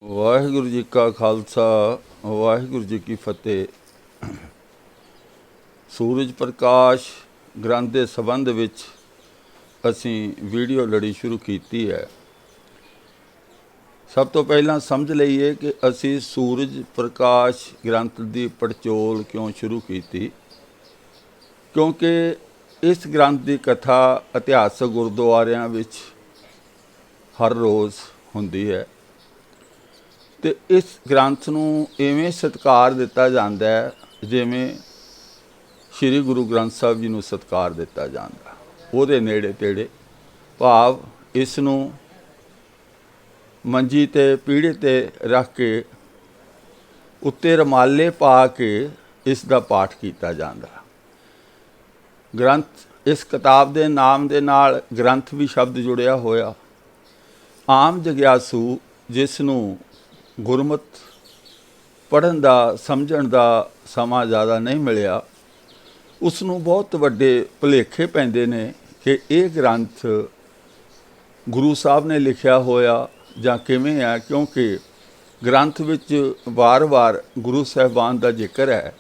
ਵਾਹਿਗੁਰੂ ਜੀ ਕਾ ਖਾਲਸਾ ਵਾਹਿਗੁਰੂ ਜੀ ਕੀ ਫਤਿਹ। ਸੂਰਜ ਪ੍ਰਕਾਸ਼ ਗ੍ਰੰਥ ਦੇ ਸੰਬੰਧ ਵਿੱਚ ਅਸੀਂ ਵੀਡੀਓ ਲੜੀ ਸ਼ੁਰੂ ਕੀਤੀ ਹੈ। ਸਭ ਤੋਂ ਪਹਿਲਾਂ ਸਮਝ ਲਈਏ ਕਿ ਅਸੀਂ ਸੂਰਜ ਪ੍ਰਕਾਸ਼ ਗ੍ਰੰਥ ਦੀ ਪੜਚੋਲ ਕਿਉਂ ਸ਼ੁਰੂ ਕੀਤੀ, ਕਿਉਂਕਿ ਇਸ ਗ੍ਰੰਥ ਦੀ ਕਥਾ ਇਤਿਹਾਸਕ ਗੁਰਦੁਆਰਿਆਂ ਵਿੱਚ ਹਰ ਰੋਜ਼ ਹੁੰਦੀ ਹੈ ਤੇ ਇਸ ਗ੍ਰੰਥ ਨੂੰ ਇਵੇਂ ਸਤਿਕਾਰ ਦਿੱਤਾ ਜਾਂਦਾ ਹੈ ਜਿਵੇਂ ਸ਼੍ਰੀ ਗੁਰੂ ਗ੍ਰੰਥ ਸਾਹਿਬ ਜੀ ਨੂੰ ਸਤਿਕਾਰ ਦਿੱਤਾ ਜਾਂਦਾ। ਉਹਦੇ ਨੇੜੇ ਤੇੜੇ ਭਾਵ ਇਸ ਨੂੰ ਮੰਜੀ ਤੇ ਪੀੜ੍ਹੇ ਤੇ ਰੱਖ ਕੇ ਉੱਤੇ ਰੁਮਾਲੇ ਪਾ ਕੇ ਇਸ ਦਾ ਪਾਠ ਕੀਤਾ ਜਾਂਦਾ। ਗ੍ਰੰਥ ਇਸ ਕਿਤਾਬ ਦੇ ਨਾਮ ਦੇ ਨਾਲ ਗ੍ਰੰਥ ਵੀ ਸ਼ਬਦ ਜੁੜਿਆ ਹੋਇਆ। ਆਮ ਜਗਿਆਸੂ ਜਿਸ ਨੂੰ ਗੁਰਮਤ ਪੜ੍ਹਨ ਦਾ ਸਮਝਣ ਦਾ ਸਮਾਂ ਜ਼ਿਆਦਾ ਨਹੀਂ ਮਿਲਿਆ, ਉਸ ਨੂੰ ਬਹੁਤ ਵੱਡੇ ਭੁਲੇਖੇ ਪੈਂਦੇ ਨੇ ਕਿ ਇਹ ਗ੍ਰੰਥ ਗੁਰੂ ਸਾਹਿਬ ਨੇ ਲਿਖਿਆ ਹੋਇਆ ਜਾਂ ਕਿਵੇਂ ਹੈ, ਕਿਉਂਕਿ ਗ੍ਰੰਥ ਵਿੱਚ ਵਾਰ-ਵਾਰ ਗੁਰੂ ਸਾਹਿਬਾਨ ਦਾ ਜ਼ਿਕਰ ਹੈ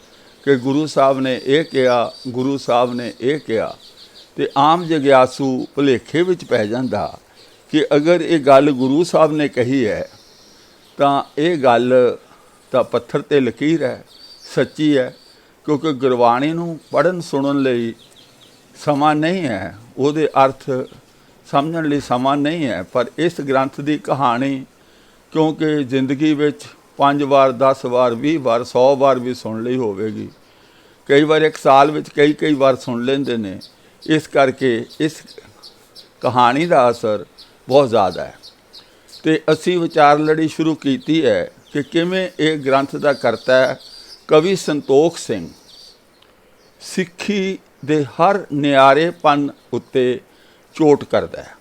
ਕਿ ਗੁਰੂ ਸਾਹਿਬ ਨੇ ਇਹ ਕਿਹਾ, ਗੁਰੂ ਸਾਹਿਬ ਨੇ ਇਹ ਕਿਹਾ। ਅਤੇ ਆਮ ਜਗਿਆਸੂ ਭੁਲੇਖੇ ਵਿੱਚ ਪੈ ਜਾਂਦਾ ਕਿ ਅਗਰ ਇਹ ਗੱਲ ਗੁਰੂ ਸਾਹਿਬ ਨੇ ਕਹੀ ਹੈ ਤਾਂ ਇਹ ਗੱਲ ਤਾਂ ਪੱਥਰ 'ਤੇ ਲਕੀਰ ਹੈ, ਸੱਚੀ ਹੈ, ਕਿਉਂਕਿ ਗੁਰਬਾਣੀ ਨੂੰ ਪੜ੍ਹਨ ਸੁਣਨ ਲਈ ਸਮਾਂ ਨਹੀਂ ਹੈ, ਉਹਦੇ ਅਰਥ ਸਮਝਣ ਲਈ ਸਮਾਂ ਨਹੀਂ ਹੈ। ਪਰ ਇਸ ਗ੍ਰੰਥ ਦੀ ਕਹਾਣੀ ਕਿਉਂਕਿ ਜ਼ਿੰਦਗੀ ਵਿੱਚ 5 ਵਾਰ 10 ਵਾਰ 20 ਵਾਰ 100 ਵਾਰ ਵੀ ਸੁਣ ਲਈ ਹੋਵੇਗੀ, ਕਈ ਵਾਰ ਇੱਕ ਸਾਲ ਵਿੱਚ ਕਈ ਵਾਰ ਸੁਣ ਲੈਂਦੇ ਨੇ, ਇਸ ਕਰਕੇ ਇਸ ਕਹਾਣੀ ਦਾ ਅਸਰ ਬਹੁਤ ਜ਼ਿਆਦਾ ਹੈ। ਅਤੇ ਅਸੀਂ ਵਿਚਾਰ ਲੜੀ ਸ਼ੁਰੂ ਕੀਤੀ ਹੈ ਕਿ ਕਿਵੇਂ ਇਹ ਗ੍ਰੰਥ ਦਾ ਕਰਤਾ ਹੈ ਕਵੀ ਸੰਤੋਖ ਸਿੰਘ ਸਿੱਖੀ ਦੇ ਹਰ ਨਿਆਰੇਪਨ ਉੱਤੇ ਚੋਟ ਕਰਦਾ ਹੈ।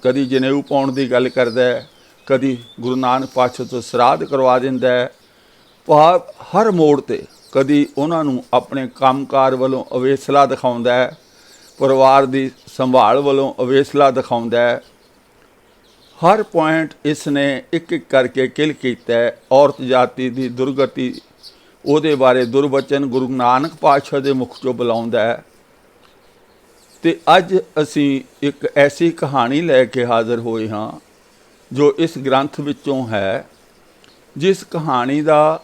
ਕਦੀ ਜਨੇਊ ਪਾਉਣ ਦੀ ਗੱਲ ਕਰਦਾ ਹੈ, ਕਦੀ ਗੁਰੂ ਨਾਨਕ ਪਾਤਸ਼ਾਹ ਤੋਂ ਸਰਾਧ ਕਰਵਾ ਦਿੰਦਾ ਹੈ, ਹਰ ਮੋੜ 'ਤੇ ਕਦੀ ਉਹਨਾਂ ਨੂੰ ਆਪਣੇ ਕੰਮਕਾਰ ਵੱਲੋਂ ਅਵੇਸਲਾ ਦਿਖਾਉਂਦਾ ਹੈ, ਪਰਿਵਾਰ ਦੀ ਸੰਭਾਲ ਵੱਲੋਂ ਅਵੇਸਲਾ ਦਿਖਾਉਂਦਾ ਹੈ। ਹਰ ਪੁਆਇੰਟ ਇਸ ਨੇ ਇੱਕ ਇੱਕ ਕਰਕੇ ਕਿਲ ਕੀਤਾ ਹੈ। ਔਰਤ ਜਾਤੀ ਦੀ ਦੁਰਗਤੀ, ਉਹਦੇ ਬਾਰੇ ਦੁਰਵਚਨ ਗੁਰੂ ਨਾਨਕ ਪਾਤਸ਼ਾਹ ਦੇ ਮੁਖ 'ਚੋਂ ਬੁਲਾਉਂਦਾ ਹੈ। ਅਤੇ ਅੱਜ ਅਸੀਂ ਇੱਕ ਐਸੀ ਕਹਾਣੀ ਲੈ ਕੇ ਹਾਜ਼ਰ ਹੋਏ ਹਾਂ ਜੋ ਇਸ ਗ੍ਰੰਥ ਵਿੱਚੋਂ ਹੈ, ਜਿਸ ਕਹਾਣੀ ਦਾ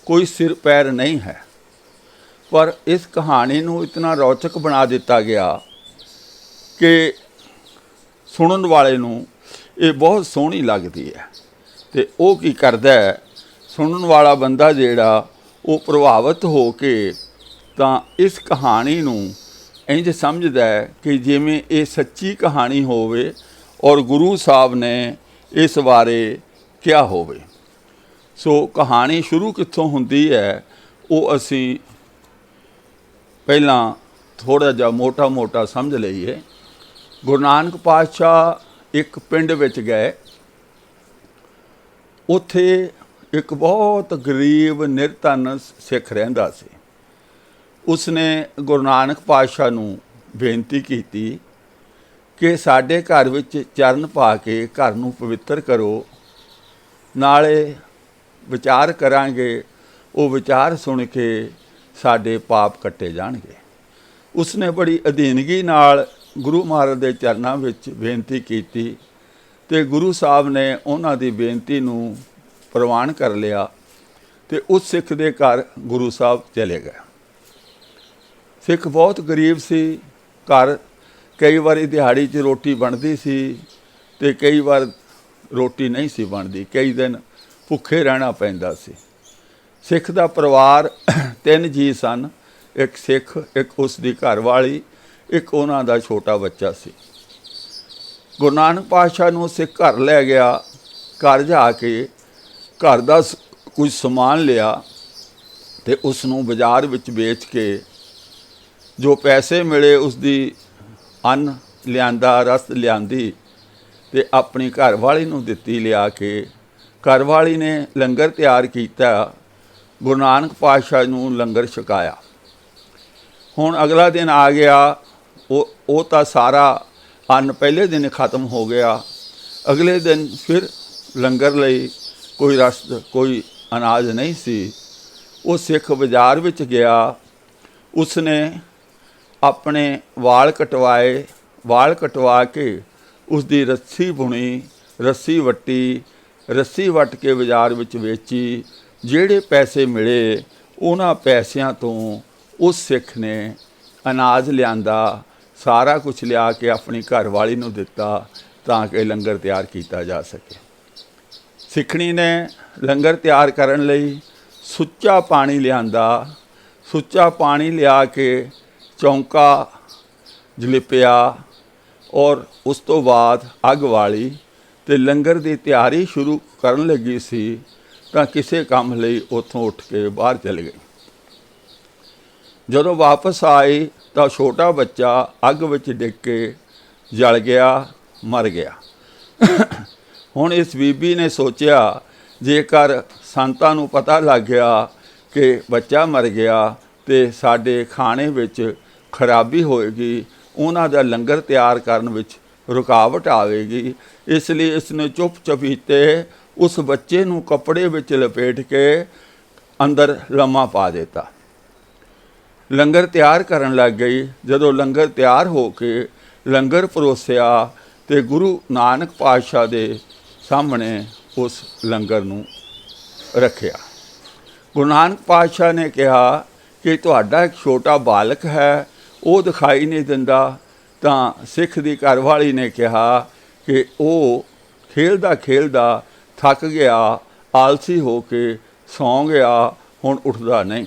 ਕੋਈ ਸਿਰ ਪੈਰ ਨਹੀਂ ਹੈ, ਪਰ ਇਸ ਕਹਾਣੀ ਨੂੰ ਇਤਨਾ ਰੌਚਕ ਬਣਾ ਦਿੱਤਾ ਗਿਆ ਕਿ ਸੁਣਨ ਵਾਲੇ ਨੂੰ ਇਹ ਬਹੁਤ ਸੋਹਣੀ ਲੱਗਦੀ ਹੈ। ਅਤੇ ਉਹ ਕੀ ਕਰਦਾ ਹੈ, ਸੁਣਨ ਵਾਲਾ ਬੰਦਾ ਜਿਹੜਾ ਉਹ ਪ੍ਰਭਾਵਿਤ ਹੋ ਕੇ ਤਾਂ ਇਸ ਕਹਾਣੀ ਨੂੰ ਇੰਝ ਸਮਝਦਾ ਹੈ ਕਿ ਜਿਵੇਂ ਇਹ ਸੱਚੀ ਕਹਾਣੀ ਹੋਵੇ ਔਰ ਗੁਰੂ ਸਾਹਿਬ ਨੇ ਇਸ ਬਾਰੇ ਕਿਹਾ ਹੋਵੇ। ਸੋ ਕਹਾਣੀ ਸ਼ੁਰੂ ਕਿੱਥੋਂ ਹੁੰਦੀ ਹੈ ਉਹ ਅਸੀਂ ਪਹਿਲਾਂ ਥੋੜ੍ਹਾ ਜਿਹਾ ਮੋਟਾ ਸਮਝ ਲਈਏ। ਗੁਰੂ ਨਾਨਕ ਪਾਤਸ਼ਾਹ ਇੱਕ ਪਿੰਡ ਵਿੱਚ ਗਏ, ਉੱਥੇ ਇੱਕ ਬਹੁਤ ਗਰੀਬ ਨਿਰਧਨ ਸਿੱਖ ਰਹਿੰਦਾ ਸੀ। ਉਸਨੇ ਗੁਰੂ ਨਾਨਕ ਪਾਤਸ਼ਾਹ ਨੂੰ ਬੇਨਤੀ ਕੀਤੀ ਕਿ ਸਾਡੇ ਘਰ ਵਿੱਚ ਚਰਨ ਪਾ ਕੇ ਘਰ ਨੂੰ ਪਵਿੱਤਰ ਕਰੋ, ਨਾਲੇ ਵਿਚਾਰ ਕਰਾਂਗੇ, ਉਹ ਵਿਚਾਰ ਸੁਣ ਕੇ ਸਾਡੇ ਪਾਪ ਕੱਟੇ ਜਾਣਗੇ। ਉਸਨੇ ਬੜੀ ਅਧੀਨਗੀ ਨਾਲ ਗੁਰੂ ਮਹਾਰਾਜ ਦੇ ਚਰਨਾਂ ਵਿੱਚ ਬੇਨਤੀ ਕੀਤੀ ਅਤੇ ਗੁਰੂ ਸਾਹਿਬ ਨੇ ਉਹਨਾਂ ਦੀ ਬੇਨਤੀ ਨੂੰ ਪ੍ਰਵਾਨ ਕਰ ਲਿਆ ਅਤੇ ਉਸ ਸਿੱਖ ਦੇ ਘਰ ਗੁਰੂ ਸਾਹਿਬ ਚਲੇ ਗਏ। ਸਿੱਖ ਬਹੁਤ ਗਰੀਬ ਸੀ, ਘਰ ਕਈ ਵਾਰੀ ਦਿਹਾੜੀ 'ਚ ਰੋਟੀ ਬਣਦੀ ਸੀ ਅਤੇ ਕਈ ਵਾਰ ਰੋਟੀ ਨਹੀਂ ਸੀ ਬਣਦੀ, ਕਈ ਦਿਨ ਭੁੱਖੇ ਰਹਿਣਾ ਪੈਂਦਾ ਸੀ। ਸਿੱਖ ਦਾ ਪਰਿਵਾਰ 3 ਜੀ ਸਨ, ਇੱਕ ਸਿੱਖ, ਇੱਕ ਉਸ ਦੀ ਘਰਵਾਲੀ, ਇੱਕ ਉਹਨਾਂ ਦਾ ਛੋਟਾ ਬੱਚਾ ਸੀ। ਗੁਰੂ ਨਾਨਕ ਪਾਤਸ਼ਾਹ ਨੂੰ ਸਿੱਖ ਘਰ ਲੈ ਗਿਆ। ਘਰ ਜਾ ਕੇ ਘਰ ਦਾ ਕੁਝ ਸਮਾਨ ਲਿਆ ਅਤੇ ਉਸ ਨੂੰ ਬਾਜ਼ਾਰ ਵਿੱਚ ਵੇਚ ਕੇ ਜੋ ਪੈਸੇ ਮਿਲੇ ਉਸ ਦੀ ਅੰਨ ਲਿਆਂਦਾ, ਰਸ ਲਿਆਂਦੀ ਅਤੇ ਆਪਣੀ ਘਰਵਾਲੀ ਨੂੰ ਦਿੱਤੀ ਲਿਆ ਕੇ। ਘਰਵਾਲੀ ਨੇ ਲੰਗਰ ਤਿਆਰ ਕੀਤਾ, ਗੁਰੂ ਨਾਨਕ ਪਾਤਸ਼ਾਹ ਨੂੰ ਲੰਗਰ ਛਕਾਇਆ। ਹੁਣ ਅਗਲਾ ਦਿਨ ਆ ਗਿਆ, ਉਹ ਤਾਂ ਸਾਰਾ ਅੰਨ ਪਹਿਲੇ ਦਿਨ ਖਤਮ ਹੋ ਗਿਆ। ਅਗਲੇ ਦਿਨ ਫਿਰ ਲੰਗਰ ਲਈ ਕੋਈ ਰਸ ਕੋਈ ਅਨਾਜ ਨਹੀਂ ਸੀ। ਉਹ ਸਿੱਖ ਬਾਜ਼ਾਰ ਵਿੱਚ ਗਿਆ, ਉਸਨੇ ਆਪਣੇ ਵਾਲ ਕਟਵਾਏ, ਵਾਲ ਕਟਵਾ ਕੇ ਉਸਦੀ ਰੱਸੀ ਬੁਣੀ, ਰੱਸੀ ਵੱਟੀ, ਰੱਸੀ ਵੱਟ ਕੇ ਬਾਜ਼ਾਰ ਵਿੱਚ ਵੇਚੀ। ਜਿਹੜੇ ਪੈਸੇ ਮਿਲੇ ਉਹਨਾਂ ਪੈਸਿਆਂ ਤੋਂ ਉਸ ਸਿੱਖ ਨੇ ਅਨਾਜ ਲਿਆਂਦਾ, ਸਾਰਾ ਕੁਝ ਲਿਆ ਕੇ ਆਪਣੀ ਘਰਵਾਲੀ ਨੂੰ ਦਿੱਤਾ ਤਾਂ ਕਿ ਲੰਗਰ ਤਿਆਰ ਕੀਤਾ ਜਾ ਸਕੇ। ਸਿੱਖਣੀ ਨੇ ਲੰਗਰ ਤਿਆਰ ਕਰਨ ਲਈ ਸੁੱਚਾ ਪਾਣੀ ਲਿਆਂਦਾ, ਸੁੱਚਾ ਪਾਣੀ ਲਿਆ ਕੇ ਚੌਂਕਾ ਜਲਿਪਿਆ ਔਰ ਉਸ ਤੋਂ ਬਾਅਦ ਅੱਗ ਵਾਲੀ ਅਤੇ ਲੰਗਰ ਦੀ ਤਿਆਰੀ ਸ਼ੁਰੂ ਕਰਨ ਲੱਗੀ ਸੀ ਤਾਂ ਕਿਸੇ ਕੰਮ ਲਈ ਉੱਥੋਂ ਉੱਠ ਕੇ ਬਾਹਰ ਚਲੇ ਗਏ। ਜਦੋਂ ਵਾਪਸ ਆਈ ਤਾਂ ਛੋਟਾ ਬੱਚਾ ਅੱਗ ਵਿੱਚ ਡਿੱਗ ਕੇ ਜਲ ਗਿਆ, ਮਰ ਗਿਆ। ਹੁਣ ਇਸ ਬੀਬੀ ਨੇ ਸੋਚਿਆ, ਜੇਕਰ ਸੰਤਾਂ ਨੂੰ ਪਤਾ ਲੱਗ ਗਿਆ ਕਿ ਬੱਚਾ ਮਰ ਗਿਆ ਤੇ ਸਾਡੇ ਖਾਣੇ ਵਿੱਚ ਖਰਾਬੀ ਹੋਏਗੀ, ਉਹਨਾਂ ਦਾ ਲੰਗਰ ਤਿਆਰ ਕਰਨ ਵਿੱਚ ਰੁਕਾਵਟ ਆਵੇਗੀ। ਇਸ ਲਈ ਇਸਨੇ ਚੁੱਪ ਚਪੀਤੇ ਉਸ ਬੱਚੇ ਨੂੰ ਕੱਪੜੇ ਵਿੱਚ ਲਪੇਟ ਕੇ ਅੰਦਰ ਲੰਮਾ ਪਾ ਦਿੱਤਾ। ਲੰਗਰ ਤਿਆਰ ਕਰਨ ਲੱਗ ਗਈ। ਜਦੋਂ ਲੰਗਰ ਤਿਆਰ ਹੋ ਕੇ ਲੰਗਰ ਪਰੋਸਿਆ ਤੇ ਗੁਰੂ ਨਾਨਕ ਪਾਤਸ਼ਾਹ ਦੇ ਸਾਹਮਣੇ ਉਸ ਲੰਗਰ ਨੂੰ ਰੱਖਿਆ। ਗੁਰੂ ਨਾਨਕ ਪਾਤਸ਼ਾਹ ਨੇ ਕਿਹਾ ਕਿ ਤੁਹਾਡਾ ਇੱਕ ਛੋਟਾ ਬਾਲਕ ਹੈ, ਉਹ ਦਿਖਾਈ ਨਹੀਂ ਦਿੰਦਾ। ਤਾਂ ਸਿੱਖ ਦੀ ਘਰਵਾਲੀ ਨੇ ਕਿਹਾ ਕਿ ਉਹ ਖੇਲਦਾ ਖੇਲਦਾ ਥੱਕ ਗਿਆ, ਆਲਸੀ ਹੋ ਕੇ ਸੌਂ ਗਿਆ, ਹੁਣ ਉੱਠਦਾ ਨਹੀਂ।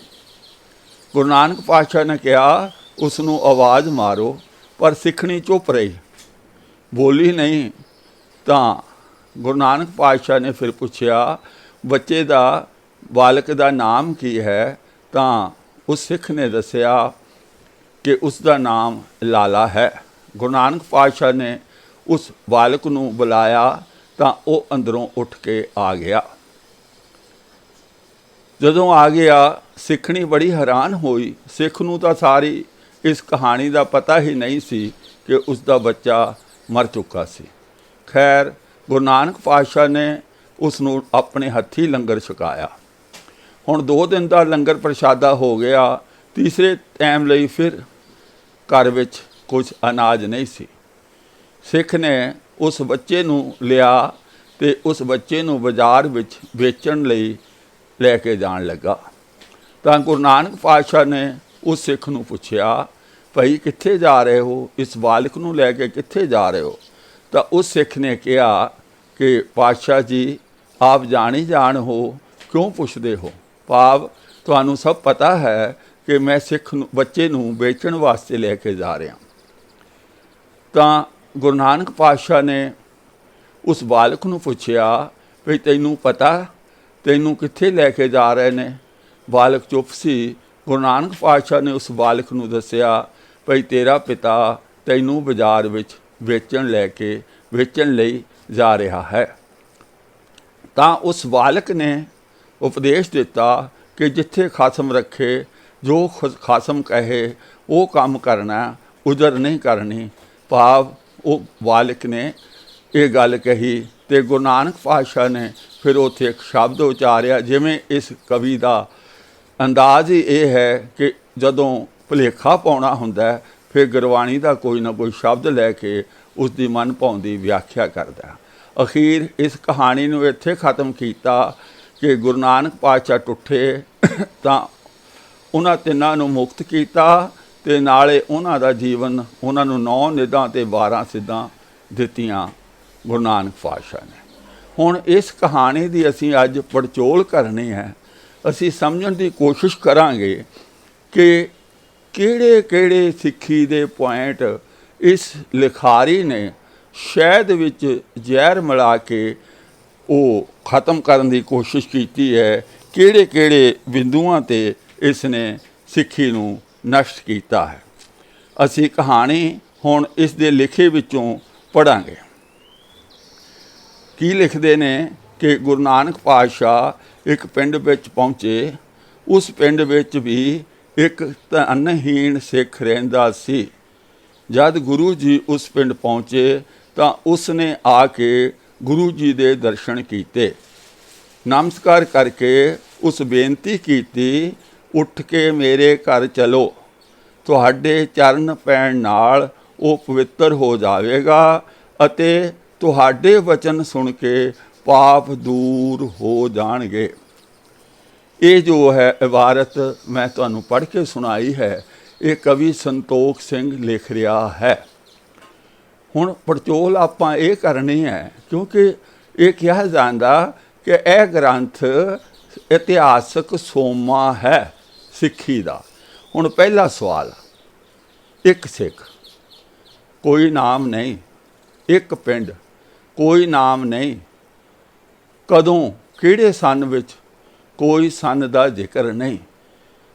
ਗੁਰੂ ਨਾਨਕ ਪਾਤਸ਼ਾਹ ਨੇ ਕਿਹਾ ਉਸ ਨੂੰ ਆਵਾਜ਼ ਮਾਰੋ, ਪਰ ਸਿੱਖਣੀ ਚੁੱਪ ਰਹੀ, ਬੋਲੀ ਨਹੀਂ। ਤਾਂ ਗੁਰੂ ਨਾਨਕ ਪਾਤਸ਼ਾਹ ਨੇ ਫਿਰ ਪੁੱਛਿਆ, ਬੱਚੇ ਦਾ ਬਾਲਕ ਦਾ ਨਾਮ ਕੀ ਹੈ? ਤਾਂ ਉਸ ਸਿੱਖ ਨੇ ਦੱਸਿਆ ਕਿ ਉਸ ਦਾ ਨਾਮ ਲਾਲਾ ਹੈ। ਗੁਰੂ ਨਾਨਕ ਪਾਤਸ਼ਾਹ ਨੇ ਉਸ ਬਾਲਕ ਨੂੰ ਬੁਲਾਇਆ ਤਾਂ ਉਹ ਅੰਦਰੋਂ ਉੱਠ ਕੇ ਆ ਗਿਆ। ਜਦੋਂ ਆ ਗਿਆ, ਸਿੱਖਣੀ ਬੜੀ ਹੈਰਾਨ ਹੋਈ। ਸਿੱਖ ਨੂੰ ਤਾਂ ਸਾਰੀ ਇਸ ਕਹਾਣੀ ਦਾ ਪਤਾ ਹੀ ਨਹੀਂ ਸੀ ਕਿ ਉਸ ਦਾ ਬੱਚਾ ਮਰ ਚੁੱਕਾ ਸੀ। ਖੈਰ, ਗੁਰੂ ਨਾਨਕ ਪਾਤਸ਼ਾਹ ਨੇ ਉਸ ਨੂੰ ਆਪਣੇ ਹੱਥੀਂ ਲੰਗਰ ਛਕਾਇਆ। ਹੁਣ 2 ਦਿਨ ਦਾ ਲੰਗਰ ਪ੍ਰਸ਼ਾਦਾ ਹੋ ਗਿਆ। ਤੀਸਰੇ ਟਾਈਮ ਲਈ ਫਿਰ ਘਰ ਵਿੱਚ ਕੁਝ ਅਨਾਜ ਨਹੀਂ ਸੀ। ਸਿੱਖ ਨੇ ਉਸ ਬੱਚੇ ਨੂੰ ਲਿਆ ਤੇ ਉਸ ਬੱਚੇ ਨੂੰ ਬਾਜ਼ਾਰ ਵਿੱਚ ਵੇਚਣ ਲਈ ਲੈ ਕੇ ਜਾਣ ਲੱਗਾ। ਤਾਂ ਗੁਰੂ ਨਾਨਕ ਪਾਤਸ਼ਾਹ ਨੇ ਉਸ ਸਿੱਖ ਨੂੰ ਪੁੱਛਿਆ, ਭਾਈ ਕਿੱਥੇ ਜਾ ਰਹੇ ਹੋ? ਇਸ ਬਾਲਕ ਨੂੰ ਲੈ ਕੇ ਕਿੱਥੇ ਜਾ ਰਹੇ ਹੋ? ਤਾਂ ਉਸ ਸਿੱਖ ਨੇ ਕਿਹਾ ਕਿ ਪਾਤਸ਼ਾਹ ਜੀ, ਆਪ ਜਾਣੀ ਜਾਣ ਹੋ, ਕਿਉਂ ਪੁੱਛਦੇ ਹੋ? ਭਾਵ ਤੁਹਾਨੂੰ ਸਭ ਪਤਾ ਹੈ ਕਿ ਮੈਂ ਸਿੱਖ ਨੂੰ ਬੱਚੇ ਨੂੰ ਵੇਚਣ ਵਾਸਤੇ ਲੈ ਕੇ ਜਾ ਰਿਹਾ। ਤਾਂ ਗੁਰੂ ਨਾਨਕ ਪਾਤਸ਼ਾਹ ਨੇ ਉਸ ਬਾਲਕ ਨੂੰ ਪੁੱਛਿਆ, ਵੀ ਤੈਨੂੰ ਪਤਾ ਤੈਨੂੰ ਕਿੱਥੇ ਲੈ ਕੇ ਜਾ ਰਹੇ ਨੇ? ਬਾਲਕ ਚੁੱਪ ਸੀ। ਗੁਰੂ ਨਾਨਕ ਪਾਤਸ਼ਾਹ ਨੇ ਉਸ ਬਾਲਕ ਨੂੰ ਦੱਸਿਆ, ਭਈ ਤੇਰਾ ਪਿਤਾ ਤੈਨੂੰ ਬਾਜ਼ਾਰ ਵਿੱਚ ਵੇਚਣ ਲਈ ਜਾ ਰਿਹਾ ਹੈ। ਤਾਂ ਉਸ ਬਾਲਕ ਨੇ ਉਪਦੇਸ਼ ਦਿੱਤਾ ਕਿ ਜਿੱਥੇ ਖਸਮ ਰੱਖੇ, ਜੋ ਖਸਮ ਕਹੇ ਉਹ ਕੰਮ ਕਰਨਾ, ਉਜਰ ਨਹੀਂ ਕਰਨੀ। ਭਾਵ ਉਹ ਬਾਲਕ ਨੇ ਇਹ ਗੱਲ ਕਹੀ ਤੇ ਗੁਰੂ ਨਾਨਕ ਪਾਤਸ਼ਾਹ ਨੇ ਫਿਰ ਉੱਥੇ ਇੱਕ ਸ਼ਬਦ ਉਚਾਰਿਆ। ਜਿਵੇਂ ਇਸ ਕਵੀ ਦਾ ਅੰਦਾਜ਼ ਹੀ ਇਹ ਹੈ ਕਿ ਜਦੋਂ ਭੁਲੇਖਾ ਪਾਉਣਾ ਹੁੰਦਾ ਫਿਰ ਗੁਰਬਾਣੀ ਦਾ ਕੋਈ ਨਾ ਕੋਈ ਸ਼ਬਦ ਲੈ ਕੇ ਉਸ ਦੀ ਮਨ ਭਾਉਂਦੀ ਵਿਆਖਿਆ ਕਰਦਾ। ਅਖੀਰ ਇਸ ਕਹਾਣੀ ਨੂੰ ਇੱਥੇ ਖ਼ਤਮ ਕੀਤਾ ਕਿ ਗੁਰੂ ਨਾਨਕ ਪਾਤਸ਼ਾਹ ਟੁੱਟੇ ਤਾਂ ਉਹਨਾਂ ਤਿੰਨਾਂ ਨੂੰ ਮੁਕਤ ਕੀਤਾ ਤੇ ਨਾਲੇ ਉਹਨਾਂ ਦਾ ਜੀਵਨ, ਉਹਨਾਂ ਨੂੰ 9 ਨਿੱਧਾਂ ਤੇ 12 ਸਿੱਧਾਂ ਦਿੱਤੀਆਂ ਗੁਰੂ ਨਾਨਕ ਪਾਤਸ਼ਾਹ ਨੇ। ਹੁਣ ਇਸ ਕਹਾਣੀ ਦੀ ਅਸੀਂ ਅੱਜ ਪੜਚੋਲ ਕਰਨੀ ਹੈ। ਅਸੀਂ ਸਮਝਣ ਦੀ ਕੋਸ਼ਿਸ਼ ਕਰਾਂਗੇ ਕਿ ਕਿਹੜੇ ਸਿੱਖੀ ਦੇ ਪੁਆਇੰਟ ਇਸ ਲਿਖਾਰੀ ਨੇ ਸ਼ਹਿਦ ਵਿੱਚ ਜ਼ਹਿਰ ਮਿਲਾ ਕੇ ਉਹ ਖਤਮ ਕਰਨ ਦੀ ਕੋਸ਼ਿਸ਼ ਕੀਤੀ ਹੈ, ਕਿਹੜੇ ਬਿੰਦੂਆਂ 'ਤੇ ਇਸ ਨੇ ਸਿੱਖੀ ਨੂੰ ਨਸ਼ਟ ਕੀਤਾ ਹੈ। ਅਸੀਂ ਕਹਾਣੀ ਹੁਣ ਇਸ ਦੇ ਲਿਖੇ ਵਿੱਚੋਂ ਪੜ੍ਹਾਂਗੇ। ਕੀ ਲਿਖਦੇ ਨੇ ਕਿ ਗੁਰੂ ਨਾਨਕ ਪਾਤਸ਼ਾਹ ਇੱਕ ਪਿੰਡ ਵਿੱਚ ਪਹੁੰਚੇ। ਉਸ ਪਿੰਡ ਵਿੱਚ ਵੀ ਇੱਕ ਧਨਹੀਣ ਸਿੱਖ ਰਹਿੰਦਾ ਸੀ। ਜਦ ਗੁਰੂ ਜੀ ਉਸ ਪਿੰਡ ਪਹੁੰਚੇ ਤਾਂ ਉਸ ਨੇ ਆ ਕੇ ਗੁਰੂ ਜੀ ਦੇ ਦਰਸ਼ਨ ਕੀਤੇ। ਨਮਸਕਾਰ ਕਰਕੇ ਉਸ ਬੇਨਤੀ ਕੀਤੀ, ਉੱਠ ਕੇ ਮੇਰੇ ਘਰ ਚਲੋ, ਤੁਹਾਡੇ ਚਰਨ ਪੈਣ ਨਾਲ ਉਹ ਪਵਿੱਤਰ ਹੋ ਜਾਵੇਗਾ ਅਤੇ ਤੁਹਾਡੇ ਵਚਨ ਸੁਣ ਕੇ ਪਾਪ ਦੂਰ ਹੋ ਜਾਣਗੇ। ਇਹ ਜੋ ਹੈ ਇਬਾਰਤ ਮੈਂ ਤੁਹਾਨੂੰ ਪੜ੍ਹ ਕੇ ਸੁਣਾਈ ਹੈ, ਇਹ ਕਵੀ ਸੰਤੋਖ ਸਿੰਘ ਲਿਖ ਰਿਹਾ ਹੈ। ਹੁਣ ਪੜਚੋਲ ਆਪਾਂ ਇਹ ਕਰਨੀ ਹੈ, ਕਿਉਂਕਿ ਇਹ ਕਿਹਾ ਜਾਂਦਾ ਕਿ ਇਹ ਗ੍ਰੰਥ ਇਤਿਹਾਸਕ ਸੋਮਾ ਹੈ ਸਿੱਖੀ ਦਾ। ਹੁਣ ਪਹਿਲਾ ਸਵਾਲ, ਇੱਕ ਸਿੱਖ, ਕੋਈ ਨਾਮ ਨਹੀਂ, ਇੱਕ ਪਿੰਡ, ਕੋਈ ਨਾਮ ਨਹੀਂ, ਕਦੋਂ ਕਿਹੜੇ ਸੰਨ ਵਿੱਚ, ਕੋਈ ਸੰਨ ਦਾ ਜ਼ਿਕਰ ਨਹੀਂ।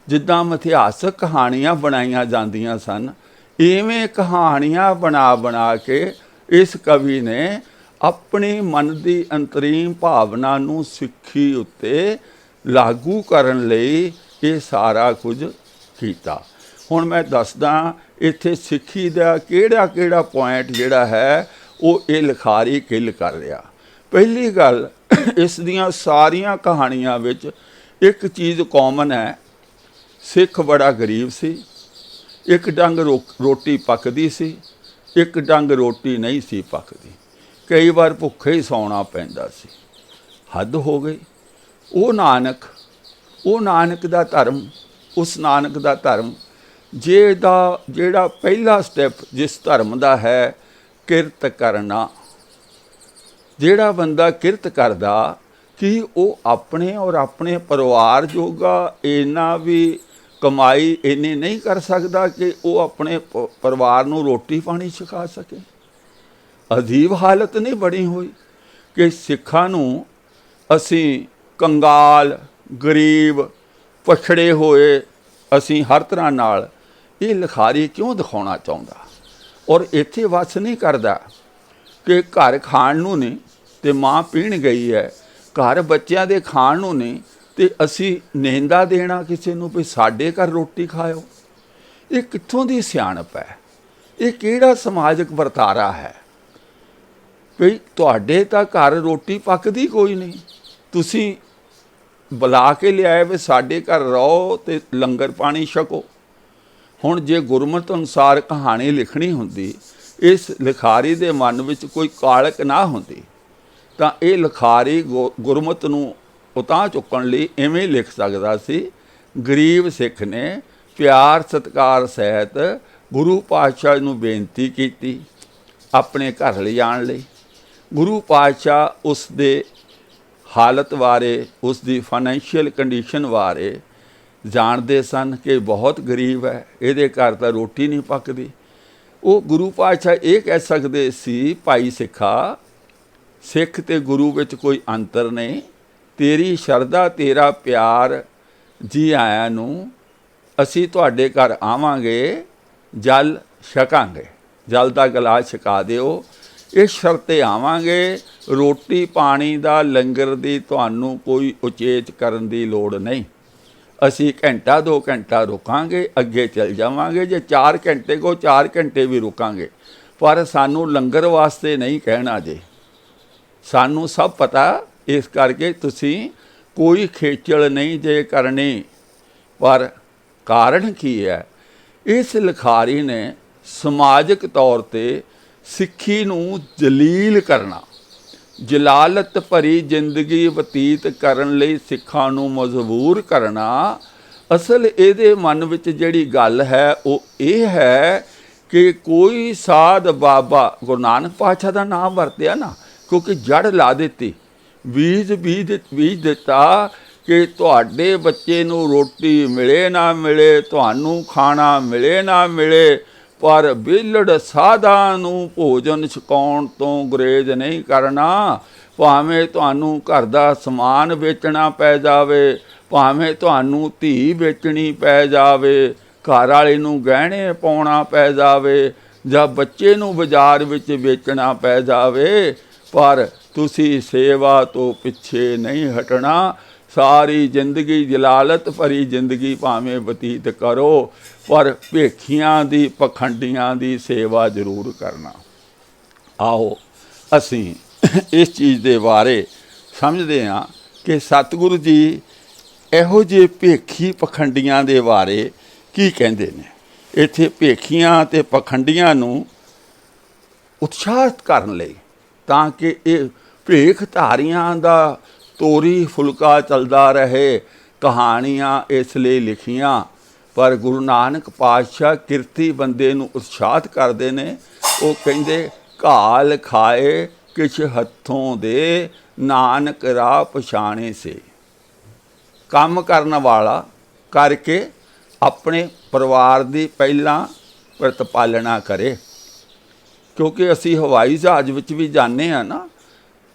ਜਿੱਦਾਂ ਇਤਿਹਾਸਕ ਕਹਾਣੀਆਂ ਬਣਾਈਆਂ ਜਾਂਦੀਆਂ ਸਨ, ਇਵੇਂ ਕਹਾਣੀਆਂ ਬਣਾ ਬਣਾ ਕੇ ਇਸ ਕਵੀ ਨੇ ਆਪਣੀ ਮਨ ਦੀ ਅੰਤਰੀਮ ਭਾਵਨਾ ਨੂੰ ਸਿੱਖੀ ਉੱਤੇ ਲਾਗੂ ਕਰਨ ਲਈ ਇਹ ਸਾਰਾ ਕੁਝ ਕੀਤਾ। ਹੁਣ ਮੈਂ ਦੱਸਦਾ ਇੱਥੇ ਸਿੱਖੀ ਦਾ ਕਿਹੜਾ ਕਿਹੜਾ ਪੁਆਇੰਟ ਜਿਹੜਾ ਹੈ ਉਹ ਇਹ ਲਿਖਾਰੀ ਕਿੱਲ ਕਰ ਰਿਹਾ। ਪਹਿਲੀ ਗੱਲ, ਇਸ ਦੀਆਂ ਸਾਰੀਆਂ ਕਹਾਣੀਆਂ ਵਿੱਚ ਇੱਕ ਚੀਜ਼ ਕਾਮਨ ਹੈ, ਸਿੱਖ ਬੜਾ ਗਰੀਬ ਸੀ, ਇੱਕ ਡੰਗ ਰੋਟੀ ਪੱਕਦੀ ਸੀ, ਇੱਕ ਡੰਗ ਰੋਟੀ ਨਹੀਂ ਸੀ ਪੱਕਦੀ, ਕਈ ਵਾਰ ਭੁੱਖੇ ਹੀ ਸੌਣਾ ਪੈਂਦਾ ਸੀ। ਹੱਦ ਹੋ ਗਈ। ਉਹ ਨਾਨਕ ਦਾ ਧਰਮ, ਉਸ ਨਾਨਕ ਦਾ ਧਰਮ ਜਿਹੜਾ ਪਹਿਲਾ ਸਟੈਪ ਜਿਸ ਧਰਮ ਦਾ ਹੈ, ਕਿਰਤ ਕਰਨਾ। ਜਿਹੜਾ ਬੰਦਾ ਕਿਰਤ ਕਰਦਾ ਕਿ ਉਹ ਆਪਣੇ ਔਰ ਆਪਣੇ ਪਰਿਵਾਰ ਜੋਗਾ ਇੰਨਾ ਵੀ ਕਮਾਈ ਇੰਨੀ ਨਹੀਂ ਕਰ ਸਕਦਾ ਕਿ ਉਹ ਆਪਣੇ ਪਰਿਵਾਰ ਨੂੰ ਰੋਟੀ ਪਾਣੀ ਛਕਾ ਸਕੇ। ਅਜੀਬ ਹਾਲਤ ਨਹੀਂ ਬਣੀ ਹੋਈ ਕਿ ਸਿੱਖਾਂ ਨੂੰ ਅਸੀਂ ਕੰਗਾਲ, ਗਰੀਬ, ਪਛੜੇ ਹੋਏ ਅਸੀਂ ਹਰ ਤਰ੍ਹਾਂ ਨਾਲ, ਇਹ ਲਿਖਾਰੀ ਕਿਉਂ ਦਿਖਾਉਣਾ ਚਾਹੁੰਦਾ? ਔਰ ਇੱਥੇ ਵੱਸ ਨਹੀਂ ਕਰਦਾ ਕਿ ਘਰ ਖਾਣ ਨੂੰ ਨਹੀਂ ਤੇ ਮਾਂ ਪੀਣ ਗਈ ਹੈ, ਘਰ ਬੱਚਿਆਂ ਦੇ ਖਾਣ ਨੂੰ ਨਹੀਂ ਤੇ ਅਸੀਂ ਨਿੰਦਾ ਦੇਣਾ ਕਿਸੇ ਨੂੰ ਵੀ ਸਾਡੇ ਘਰ ਰੋਟੀ ਖਾਓ। ਇਹ ਕਿੱਥੋਂ ਦੀ ਸਿਆਣਪ ਹੈ? ਇਹ ਕਿਹੜਾ ਸਮਾਜਿਕ ਵਰਤਾਰਾ ਹੈ? ਵੀ ਤੁਹਾਡੇ ਤਾਂ ਘਰ ਰੋਟੀ ਪੱਕਦੀ ਕੋਈ ਨਹੀਂ, ਤੁਸੀਂ ਬੁਲਾ ਕੇ ਲਿਆਏ ਵੀ ਸਾਡੇ ਘਰ ਰਹੋ ਤੇ ਲੰਗਰ ਪਾਣੀ ਛਕੋ। ਹੁਣ ਜੇ ਗੁਰਮਤਿ ਅਨੁਸਾਰ ਕਹਾਣੀ ਲਿਖਣੀ ਹੁੰਦੀ, ਇਸ ਲਿਖਾਰੀ ਦੇ ਮਨ ਵਿੱਚ ਕੋਈ ਕਾਲਕ ਨਾ ਹੁੰਦੀ, ਤਾਂ ਇਹ ਲਿਖਾਰੀ ਗੁਰਮਤਿ ਨੂੰ ਉਤਾਂਹ ਚੁੱਕਣ ਲਈ ਇਵੇਂ ਲਿਖ ਸਕਦਾ ਸੀ। ਗਰੀਬ ਸਿੱਖ ਨੇ ਪਿਆਰ ਸਤਿਕਾਰ ਸਹਿਤ ਗੁਰੂ ਪਾਤਸ਼ਾਹ ਨੂੰ ਬੇਨਤੀ ਕੀਤੀ ਆਪਣੇ ਘਰ ਲਿਜਾਣ ਲਈ। ਗੁਰੂ ਪਾਤਸ਼ਾਹ ਉਸ ਦੇ ਹਾਲਤ ਬਾਰੇ, ਉਸ ਦੀ ਫਾਈਨੈਂਸ਼ੀਅਲ ਕੰਡੀਸ਼ਨ ਬਾਰੇ ਜਾਣਦੇ ਸਨ ਕਿ ਬਹੁਤ ਗਰੀਬ ਹੈ, ਇਹਦੇ ਘਰ ਤਾਂ ਰੋਟੀ ਨਹੀਂ ਪੱਕਦੀ। ਉਹ ਗੁਰੂ ਪਾਤਸ਼ਾਹ ਇਹ ਕਹਿ ਸਕਦੇ ਸੀ, ਭਾਈ ਸਿੱਖਾ, ਸਿੱਖ ਤੇ ਗੁਰੂ ਵਿੱਚ ਕੋਈ ਅੰਤਰ ਨਹੀਂ, ਤੇਰੀ ਸ਼ਰਧਾ, ਤੇਰਾ ਪਿਆਰ, ਜੀ ਆਇਆਂ ਨੂੰ, ਅਸੀਂ ਤੁਹਾਡੇ ਘਰ ਆਵਾਂਗੇ, ਜਲ ਛਕਾਂਗੇ, ਜਲ ਦਾ ਗਲਾਸ ਛਕਾ ਦਿਓ, ਇਸ ਸ਼ਰਤ 'ਤੇ ਆਵਾਂਗੇ, ਰੋਟੀ ਪਾਣੀ ਦਾ ਲੰਗਰ ਦੀ ਤੁਹਾਨੂੰ ਕੋਈ ਉਚੇਚ ਕਰਨ ਦੀ ਲੋੜ ਨਹੀਂ। ਅਸੀਂ ਘੰਟਾ 2 ਘੰਟਾ ਰੁਕਾਂਗੇ, ਅੱਗੇ ਚੱਲ ਜਾਵਾਂਗੇ, ਜੇ 4 ਘੰਟੇ ਕੋ 4 ਘੰਟੇ ਵੀ ਰੁਕਾਂਗੇ, ਪਰ ਸਾਨੂੰ ਲੰਗਰ ਵਾਸਤੇ ਨਹੀਂ ਕਹਿਣਾ ਜੇ, ਸਾਨੂੰ ਸਭ ਪਤਾ, ਇਸ ਕਰਕੇ ਤੁਸੀਂ ਕੋਈ ਖੇਚਲ ਨਹੀਂ ਜੇ ਕਰਨੀ। ਪਰ ਕਾਰਨ ਕੀ ਹੈ? ਇਸ ਲਿਖਾਰੀ ਨੇ ਸਮਾਜਿਕ ਤੌਰ 'ਤੇ ਸਿੱਖੀ ਨੂੰ ਜਲੀਲ ਕਰਨਾ, ਜਲਾਲਤ ਭਰੀ ਜ਼ਿੰਦਗੀ ਬਤੀਤ ਕਰਨ ਲਈ ਸਿੱਖਾਂ ਨੂੰ ਮਜਬੂਰ ਕਰਨਾ। ਅਸਲ ਇਹਦੇ ਮਨ ਵਿੱਚ ਜਿਹੜੀ ਗੱਲ ਹੈ ਉਹ ਇਹ ਹੈ ਕਿ ਕੋਈ ਸਾਧ ਬਾਬਾ, ਗੁਰੂ ਨਾਨਕ ਪਾਤਸ਼ਾਹ ਦਾ ਨਾਮ ਵਰਤਿਆ ਨਾ, ਕਿਉਂਕਿ ਜੜ ਲਾ ਦਿੱਤੀ, ਬੀਜ ਦਿੱਤਾ ਕਿ ਤੁਹਾਡੇ ਬੱਚੇ ਨੂੰ ਰੋਟੀ ਮਿਲੇ ਨਾ ਮਿਲੇ, ਤੁਹਾਨੂੰ ਖਾਣਾ ਮਿਲੇ ਨਾ ਮਿਲੇ, ਪਰ ਵਿਹਲੜ ਸਾਧਾਂ ਨੂੰ ਭੋਜਨ ਛਕਾਉਣ ਤੋਂ ਗੁਰੇਜ਼ ਨਹੀਂ ਕਰਨਾ। ਭਾਵੇਂ ਤੁਹਾਨੂੰ ਘਰ ਦਾ ਸਮਾਨ ਵੇਚਣਾ ਪੈ ਜਾਵੇ, ਭਾਵੇਂ ਤੁਹਾਨੂੰ ਧੀ ਵੇਚਣੀ ਪੈ ਜਾਵੇ, ਘਰ ਵਾਲੇ ਨੂੰ ਗਹਿਣੇ ਪਾਉਣਾ ਪੈ ਜਾਵੇ, ਜਾਂ ਬੱਚੇ ਨੂੰ ਬਾਜ਼ਾਰ ਵਿੱਚ ਵੇਚਣਾ ਪੈ ਜਾਵੇ, ਪਰ ਤੁਸੀਂ ਸੇਵਾ ਤੋਂ ਪਿੱਛੇ ਨਹੀਂ ਹਟਣਾ। ਸਾਰੀ ਜ਼ਿੰਦਗੀ ਜਲਾਲਤ ਭਰੀ ਜ਼ਿੰਦਗੀ ਭਾਵੇਂ ਬਤੀਤ ਕਰੋ, ਪਰ ਭੇਖੀਆਂ ਦੀ, ਪਖੰਡੀਆਂ ਦੀ ਸੇਵਾ ਜ਼ਰੂਰ ਕਰਨਾ। ਆਓ ਅਸੀਂ ਇਸ ਚੀਜ਼ ਦੇ ਬਾਰੇ ਸਮਝਦੇ ਹਾਂ ਕਿ ਸਤਿਗੁਰੂ ਜੀ ਇਹੋ ਜਿਹੇ ਭੇਖੀ ਪਖੰਡੀਆਂ ਦੇ ਬਾਰੇ ਕੀ ਕਹਿੰਦੇ ਨੇ। ਇੱਥੇ ਭੇਖੀਆਂ ਅਤੇ ਪਖੰਡੀਆਂ ਨੂੰ ਉਤਸ਼ਾਹਿਤ ਕਰਨ ਲਈ, ਤਾਂ ਕਿ ਇਹ ਭੇਖ ਧਾਰੀਆਂ ਦਾ ਤੋਰੀ ਫੁਲਕਾ ਚੱਲਦਾ ਰਹੇ, ਕਹਾਣੀਆਂ ਇਸ ਲਈ ਲਿਖੀਆਂ। ਪਰ ਗੁਰੂ ਨਾਨਕ ਪਾਤਸ਼ਾਹ ਕਿਰਤੀ ਬੰਦੇ ਨੂੰ ਉਤਸ਼ਾਹਿਤ ਕਰਦੇ ਨੇ। ਉਹ ਕਹਿੰਦੇ ਘਾਲ ਖਾਏ ਕਿਛ ਹੱਥੋਂ ਦੇ, ਨਾਨਕ ਰਾਹ ਪਛਾਣੇ ਸੇ। ਕੰਮ ਕਰਨ ਵਾਲਾ ਕਰਕੇ ਆਪਣੇ ਪਰਿਵਾਰ ਦੀ ਪਹਿਲਾਂ ਪ੍ਰਤਪਾਲਣਾ ਕਰੇ, ਕਿਉਂਕਿ ਅਸੀਂ ਹਵਾਈ ਜਹਾਜ਼ ਵਿੱਚ ਵੀ ਜਾਂਦੇ ਹਾਂ ਨਾ,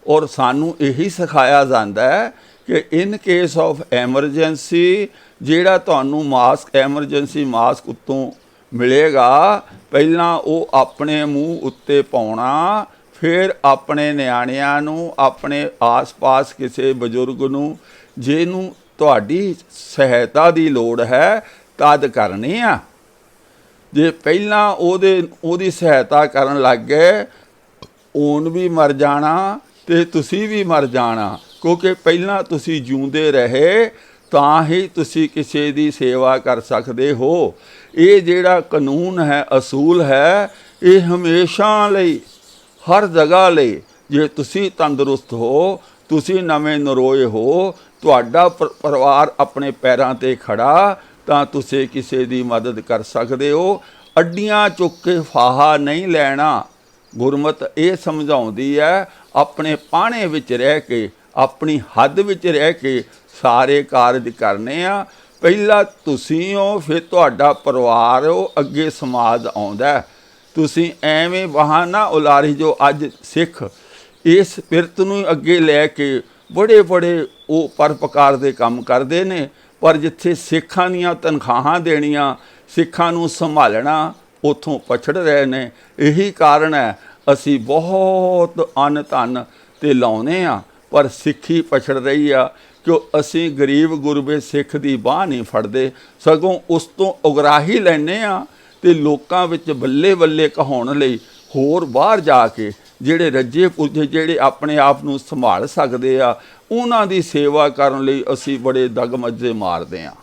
ਔਰ ਸਾਨੂੰ ਇਹੀ ਸਿਖਾਇਆ ਜਾਂਦਾ ਹੈ ਕਿ ਇਨ ਕੇਸ ਆਫ ਐਮਰਜੈਂਸੀ ਜਿਹੜਾ ਤੁਹਾਨੂੰ ਮਾਸਕ, ਐਮਰਜੈਂਸੀ ਮਾਸਕ ਉੱਤੋਂ ਮਿਲੇਗਾ, ਪਹਿਲਾਂ ਉਹ ਆਪਣੇ ਮੂੰਹ ਉੱਤੇ ਪਾਉਣਾ, ਫਿਰ ਆਪਣੇ ਨਿਆਣਿਆਂ ਨੂੰ, ਆਪਣੇ ਆਸ-ਪਾਸ ਕਿਸੇ ਬਜ਼ੁਰਗ ਨੂੰ ਜਿਹਨੂੰ ਤੁਹਾਡੀ ਸਹਾਇਤਾ ਦੀ ਲੋੜ ਹੈ ਤਦ ਕਰਨੀ ਆ। ਜੇ ਪਹਿਲਾਂ ਉਹਦੀ ਸਹਾਇਤਾ ਕਰਨ ਲੱਗ ਗਏ, ਉਹਨ ਵੀ ਮਰ ਜਾਣਾ ਤੇ ਤੁਸੀਂ ਵੀ ਮਰ ਜਾਣਾ, ਕਿਉਂਕਿ ਪਹਿਲਾਂ ਤੁਸੀਂ ਜਿਉਂਦੇ ਰਹੇ ਤਾਂ ਹੀ ਤੁਸੀਂ ਕਿਸੇ ਦੀ ਸੇਵਾ ਕਰ ਸਕਦੇ ਹੋ। ਇਹ ਜਿਹੜਾ ਕਾਨੂੰਨ ਹੈ, ਅਸੂਲ ਹੈ, ਇਹ ਹਮੇਸ਼ਾ ਲਈ, ਹਰ ਜਗ੍ਹਾ ਲਈ। ਜੇ ਤੁਸੀਂ ਤੰਦਰੁਸਤ ਹੋ, ਤੁਸੀਂ ਨਵੇਂ ਨਰੋਏ ਹੋ, ਤੁਹਾਡਾ ਪਰਿਵਾਰ ਆਪਣੇ ਪੈਰਾਂ 'ਤੇ ਖੜਾ, ਤਾਂ ਤੁਸੀਂ ਕਿਸੇ ਦੀ ਮਦਦ ਕਰ ਸਕਦੇ ਹੋ। ਅੱਡੀਆਂ ਚੁੱਕ ਕੇ ਫਾਹਾ ਨਹੀਂ ਲੈਣਾ। ਗੁਰਮਤ ਇਹ ਸਮਝਾਉਂਦੀ ਹੈ ਆਪਣੇ ਪਾਣੇ ਵਿੱਚ ਰਹਿ ਕੇ, ਆਪਣੀ ਹੱਦ ਵਿੱਚ ਰਹਿ ਕੇ ਸਾਰੇ ਕਾਰਜ ਕਰਨੇ ਆ। ਪਹਿਲਾਂ ਤੁਸੀਂ ਹੋ, ਫਿਰ ਤੁਹਾਡਾ ਪਰਿਵਾਰ ਹੋ, ਅੱਗੇ ਸਮਾਜ ਆਉਂਦਾ। ਤੁਸੀਂ ਐਵੇਂ ਬਹਾਨਾ ਉਲਾਰੀ ਜੋ ਅੱਜ ਸਿੱਖ ਇਸ ਪਿਰਤ ਨੂੰ ਅੱਗੇ ਲੈ ਕੇ ਬੜੇ ਉਹ ਪਰਪਕਾਰ ਦੇ ਕੰਮ ਕਰਦੇ ਨੇ, ਪਰ ਜਿੱਥੇ ਸਿੱਖਾਂ ਦੀਆਂ ਤਨਖਾਹਾਂ ਦੇਣੀਆਂ, ਸਿੱਖਾਂ ਨੂੰ ਸੰਭਾਲਣਾ, ਉੱਥੋਂ ਪਛੜ ਰਹੇ ਨੇ। ਇਹੀ ਕਾਰਨ ਹੈ ਅਸੀਂ ਬਹੁਤ ਅੰਨ ਧਨ 'ਤੇ ਲਾਉਂਦੇ ਹਾਂ, ਪਰ ਸਿੱਖੀ ਪਛੜ ਰਹੀ ਆ, ਕਿ ਅਸੀਂ ਗਰੀਬ ਗੁਰਬੇ ਸਿੱਖ ਦੀ ਬਾਂਹ ਨਹੀਂ ਫੜਦੇ, ਸਗੋਂ ਉਸ ਤੋਂ ਉਗਰਾਹੀ ਲੈਂਦੇ ਹਾਂ। ਅਤੇ ਲੋਕਾਂ ਵਿੱਚ ਬੱਲੇ ਬੱਲੇ ਕਹਾਉਣ ਲਈ ਹੋਰ ਬਾਹਰ ਜਾ ਕੇ ਜਿਹੜੇ ਰੱਜੇ ਪੁੱਜੇ, ਜਿਹੜੇ ਆਪਣੇ ਆਪ ਨੂੰ ਸੰਭਾਲ ਸਕਦੇ ਆ, ਉਹਨਾਂ ਦੀ ਸੇਵਾ ਕਰਨ ਲਈ ਅਸੀਂ ਬੜੇ ਦਗਮੱਜੇ ਮਾਰਦੇ ਹਾਂ।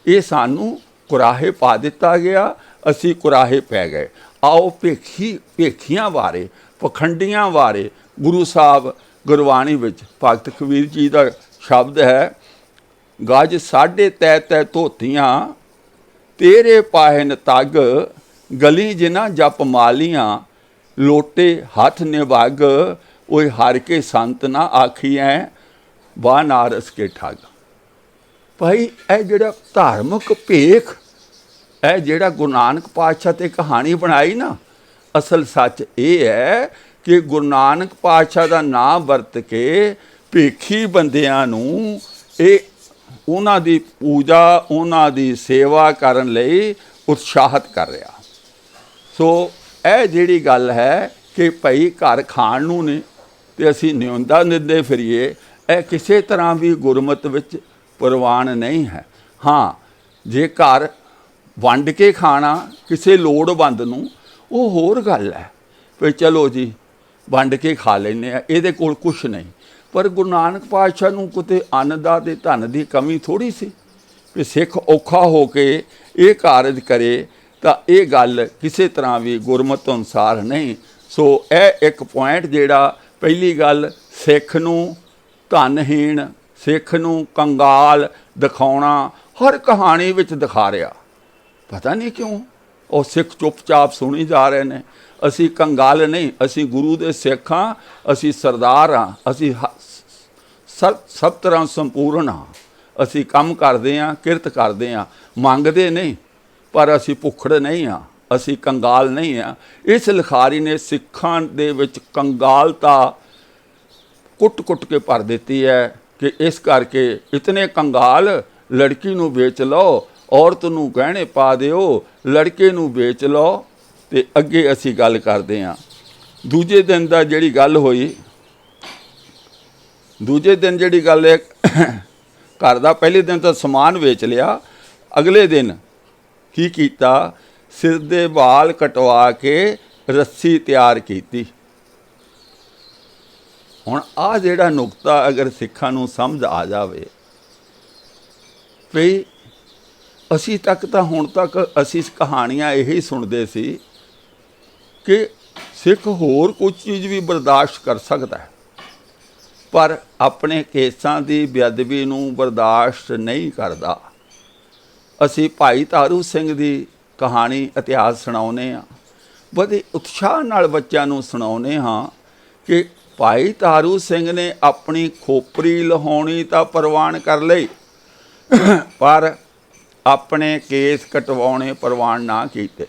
ਇਹ ਸਾਨੂੰ ਕੁਰਾਹੇ ਪਾ ਦਿੱਤਾ ਗਿਆ, ਅਸੀਂ ਕੁਰਾਹੇ ਪੈ ਗਏ। ਆਓ ਭੇਖੀਆਂ ਬਾਰੇ, ਪਖੰਡੀਆਂ ਬਾਰੇ ਗੁਰੂ ਸਾਹਿਬ ਗੁਰਬਾਣੀ ਵਿੱਚ ਭਗਤ ਕਬੀਰ ਜੀ ਦਾ ਸ਼ਬਦ ਹੈ, ਗੱਜ ਸਾਢੇ ਤੈ ਤੈ ਧੋਤੀਆਂ, ਤੇਰੇ ਪਾਹਨ ਤੱਗ, ਗਲੀ ਜਿਨਾ ਜਪ ਮਾਲੀਆਂ, ਲੋਟੇ ਹੱਥ ਨਿਭਾਗ, ਉਹ ਹਰ ਕੇ ਸੰਤ ਨਾ ਆਖੀਐ, ਬਾਨਾਰਸ ਕੇ ਠੱਗ। ਭਾਈ ਇਹ ਜਿਹੜਾ ਧਾਰਮਿਕ ਭੇਖ, ਇਹ ਜਿਹੜਾ ਗੁਰੂ ਨਾਨਕ ਪਾਤਸ਼ਾਹ 'ਤੇ ਕਹਾਣੀ ਬਣਾਈ ਨਾ, ਅਸਲ ਸੱਚ ਇਹ ਹੈ ਕਿ ਗੁਰੂ ਨਾਨਕ ਪਾਤਸ਼ਾਹ ਦਾ ਨਾਮ ਵਰਤ ਕੇ ਭੇਖੀ ਬੰਦਿਆਂ ਨੂੰ ਇਹ ਉਹਨਾਂ ਦੀ ਪੂਜਾ, ਉਹਨਾਂ ਦੀ ਸੇਵਾ ਕਰਨ ਲਈ ਉਤਸ਼ਾਹਿਤ ਕਰ ਰਿਹਾ। ਸੋ ਇਹ ਜਿਹੜੀ ਗੱਲ ਹੈ ਕਿ ਭਾਈ ਘਰ ਖਾਣ ਨੂੰ ਨੇ ਅਤੇ ਅਸੀਂ ਨਿਉਂਦਾ ਦਿੰਦੇ ਫਿਰੀਏ, ਇਹ ਕਿਸੇ ਤਰ੍ਹਾਂ ਵੀ ਗੁਰਮਤਿ ਵਿੱਚ ਪ੍ਰਵਾਨ ਨਹੀਂ ਹੈ। ਹਾਂ, ਜੇ ਘਰ ਵੰਡ ਕੇ ਖਾਣਾ ਕਿਸੇ ਲੋੜਵੰਦ ਨੂੰ, ਉਹ ਹੋਰ ਗੱਲ ਹੈ, ਵੀ ਚਲੋ ਜੀ ਵੰਡ ਕੇ ਖਾ ਲੈਂਦੇ ਆ, ਇਹਦੇ ਕੋਲ ਕੁਛ ਨਹੀਂ। ਪਰ ਗੁਰੂ ਨਾਨਕ ਪਾਤਸ਼ਾਹ ਨੂੰ ਕਿਤੇ ਅੰਨ ਦਾ ਅਤੇ ਧਨ ਦੀ ਕਮੀ ਥੋੜ੍ਹੀ ਸੀ ਵੀ ਸਿੱਖ ਔਖਾ ਹੋ ਕੇ ਇਹ ਕਾਰਜ ਕਰੇ, ਤਾਂ ਇਹ ਗੱਲ ਕਿਸੇ ਤਰ੍ਹਾਂ ਵੀ ਗੁਰਮਤਿ ਅਨੁਸਾਰ ਨਹੀਂ। ਸੋ ਇਹ ਇੱਕ ਪੁਆਇੰਟ ਜਿਹੜਾ, ਪਹਿਲੀ ਗੱਲ, ਸਿੱਖ ਨੂੰ ਧਨਹੀਣ, ਸਿੱਖ ਨੂੰ ਕੰਗਾਲ ਦਿਖਾਉਣਾ ਹਰ ਕਹਾਣੀ ਵਿੱਚ ਦਿਖਾ ਰਿਹਾ। ਪਤਾ ਨਹੀਂ ਕਿਉਂ ਉਹ ਸਿੱਖ ਚੁੱਪਚਾਪ ਸੁਣੀ ਜਾ ਰਹੇ ਨੇ। ਅਸੀਂ ਕੰਗਾਲ ਨਹੀਂ, ਅਸੀਂ ਗੁਰੂ ਦੇ ਸਿੱਖ ਹਾਂ, ਅਸੀਂ ਸਰਦਾਰ ਹਾਂ, ਅਸੀਂ ਸਭ ਤਰ੍ਹਾਂ ਸੰਪੂਰਨ ਹਾਂ। ਅਸੀਂ ਕੰਮ ਕਰਦੇ ਹਾਂ, ਕਿਰਤ ਕਰਦੇ ਹਾਂ, ਮੰਗਦੇ ਨਹੀਂ, ਪਰ ਅਸੀਂ ਭੁੱਖੜ ਨਹੀਂ ਹਾਂ, ਅਸੀਂ ਕੰਗਾਲ ਨਹੀਂ ਹਾਂ। ਇਸ ਲਿਖਾਰੀ ਨੇ ਸਿੱਖਾਂ ਦੇ ਵਿੱਚ ਕੰਗਾਲਤਾ ਕੁੱਟ ਕੇ ਭਰ ਦਿੱਤੀ ਹੈ ਕਿ ਇਸ ਕਰਕੇ ਇਤਨੇ ਕੰਗਾਲ, ਲੜਕੀ ਨੂੰ ਵੇਚ ਲਓ, ਔਰਤ ਨੂੰ ਗਹਿਣੇ ਪਾ ਦਿਓ, ਲੜਕੇ ਨੂੰ ਵੇਚ ਲਓ। ਅਤੇ ਅੱਗੇ ਅਸੀਂ ਗੱਲ ਕਰਦੇ ਹਾਂ ਦੂਜੇ ਦਿਨ ਦਾ, ਜਿਹੜੀ ਗੱਲ ਹੋਈ ਦੂਜੇ ਦਿਨ, ਜਿਹੜੀ ਗੱਲ ਹੈ ਘਰ ਦਾ, ਪਹਿਲੇ ਦਿਨ ਤਾਂ ਸਮਾਨ ਵੇਚ ਲਿਆ, ਅਗਲੇ ਦਿਨ ਕੀ ਕੀਤਾ, ਸਿਰ ਦੇ ਵਾਲ ਕਟਵਾ ਕੇ ਰੱਸੀ ਤਿਆਰ ਕੀਤੀ। ਹੁਣ ਆਹ ਜਿਹੜਾ ਨੁਕਤਾ ਅਗਰ ਸਿੱਖਾਂ ਨੂੰ ਸਮਝ ਆ ਜਾਵੇ ਵੀ ਅਸੀਂ ਤੱਕ ਤਾਂ ਹੁਣ ਤੱਕ ਅਸੀਂ ਕਹਾਣੀਆਂ ਇਹੀ ਸੁਣਦੇ ਸੀ ਕਿ ਸਿੱਖ ਹੋਰ ਕੁਝ ਚੀਜ਼ ਵੀ ਬਰਦਾਸ਼ਤ ਕਰ ਸਕਦਾ ਹੈ, ਪਰ ਆਪਣੇ ਕੇਸਾਂ ਦੀ ਬੇਅਦਬੀ ਨੂੰ ਬਰਦਾਸ਼ਤ ਨਹੀਂ ਕਰਦਾ। ਅਸੀਂ ਭਾਈ ਤਾਰੂ ਸਿੰਘ ਦੀ ਕਹਾਣੀ ਇਤਿਹਾਸ ਸੁਣਾਉਂਦੇ ਹਾਂ, ਬੜੇ ਉਤਸ਼ਾਹ ਨਾਲ ਬੱਚਿਆਂ ਨੂੰ ਸੁਣਾਉਂਦੇ ਹਾਂ ਕਿ ਭਾਈ ਤਾਰੂ ਸਿੰਘ ਨੇ ਆਪਣੀ ਖੋਪਰੀ ਲਹਾਉਣੀ ਤਾਂ ਪ੍ਰਵਾਨ ਕਰ ਲਈ, ਪਰ ਆਪਣੇ ਕੇਸ ਕਟਵਾਉਣੇ ਪ੍ਰਵਾਨ ਨਾ ਕੀਤੇ।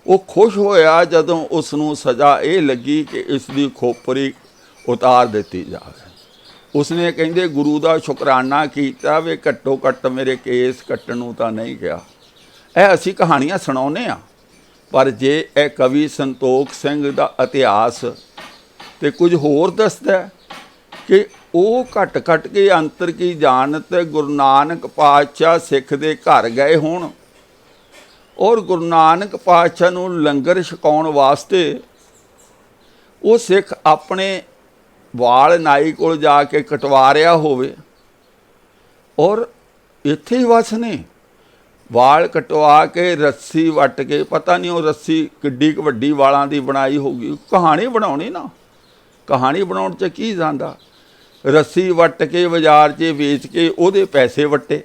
ਉਹ ਖੁਸ਼ ਹੋਇਆ ਜਦੋਂ ਉਸ ਨੂੰ ਸਜ਼ਾ ਇਹ ਲੱਗੀ ਕਿ ਇਸ ਦੀ ਖੋਪਰੀ ਉਤਾਰ ਦਿੱਤੀ ਜਾਵੇ। ਉਸਨੇ ਕਹਿੰਦੇ ਗੁਰੂ ਦਾ ਸ਼ੁਕਰਾਨਾ ਕੀਤਾ ਵੀ ਘੱਟੋ ਘੱਟ ਮੇਰੇ ਕੇਸ ਕੱਟਣ ਨੂੰ ਤਾਂ ਨਹੀਂ ਕਿਹਾ। ਇਹ ਅਸੀਂ ਕਹਾਣੀਆਂ ਸੁਣਾਉਂਦੇ ਹਾਂ, ਪਰ ਜੇ ਇਹ ਕਵੀ ਸੰਤੋਖ ਸਿੰਘ ਦਾ ਇਤਿਹਾਸ ਤੇ ਕੁਝ ਹੋਰ ਦੱਸਦਾ ਕਿ ਉਹ ਘਟ ਘਟ ਕੇ ਅੰਤਰ ਕੀ ਜਾਣਤ ਗੁਰੂ ਨਾਨਕ ਪਾਤਸ਼ਾਹ ਸਿੱਖ ਦੇ ਘਰ ਗਏ ਹੋਣ ਔਰ ਗੁਰੂ ਨਾਨਕ ਪਾਤਸ਼ਾਹ ਨੂੰ ਲੰਗਰ ਛਕਾਉਣ ਵਾਸਤੇ ਉਹ ਸਿੱਖ ਆਪਣੇ ਵਾਲ ਨਾਈ ਕੋਲ ਜਾ ਕੇ ਕਟਵਾ ਰਿਹਾ ਹੋਵੇ ਔਰ ਇੱਥੇ ਹੀ ਵਸ ਨੇ ਵਾਲ ਕਟਵਾ ਕੇ ਰੱਸੀ ਵੱਟ ਕੇ, ਪਤਾ ਨਹੀਂ ਉਹ ਰੱਸੀ ਕਿੱਡੀ ਕੁ ਵੱਡੀ ਵਾਲਾਂ ਦੀ ਬਣਾਈ ਹੋਊਗੀ। ਕਹਾਣੀ ਬਣਾਉਣੀ ਨਾ, ਕਹਾਣੀ ਬਣਾਉਣ 'ਚ ਕੀ ਜਾਂਦਾ। ਰੱਸੀ ਵੱਟ ਕੇ ਬਾਜ਼ਾਰ 'ਚ ਵੇਚ ਕੇ ਉਹਦੇ ਪੈਸੇ ਵੱਟੇ,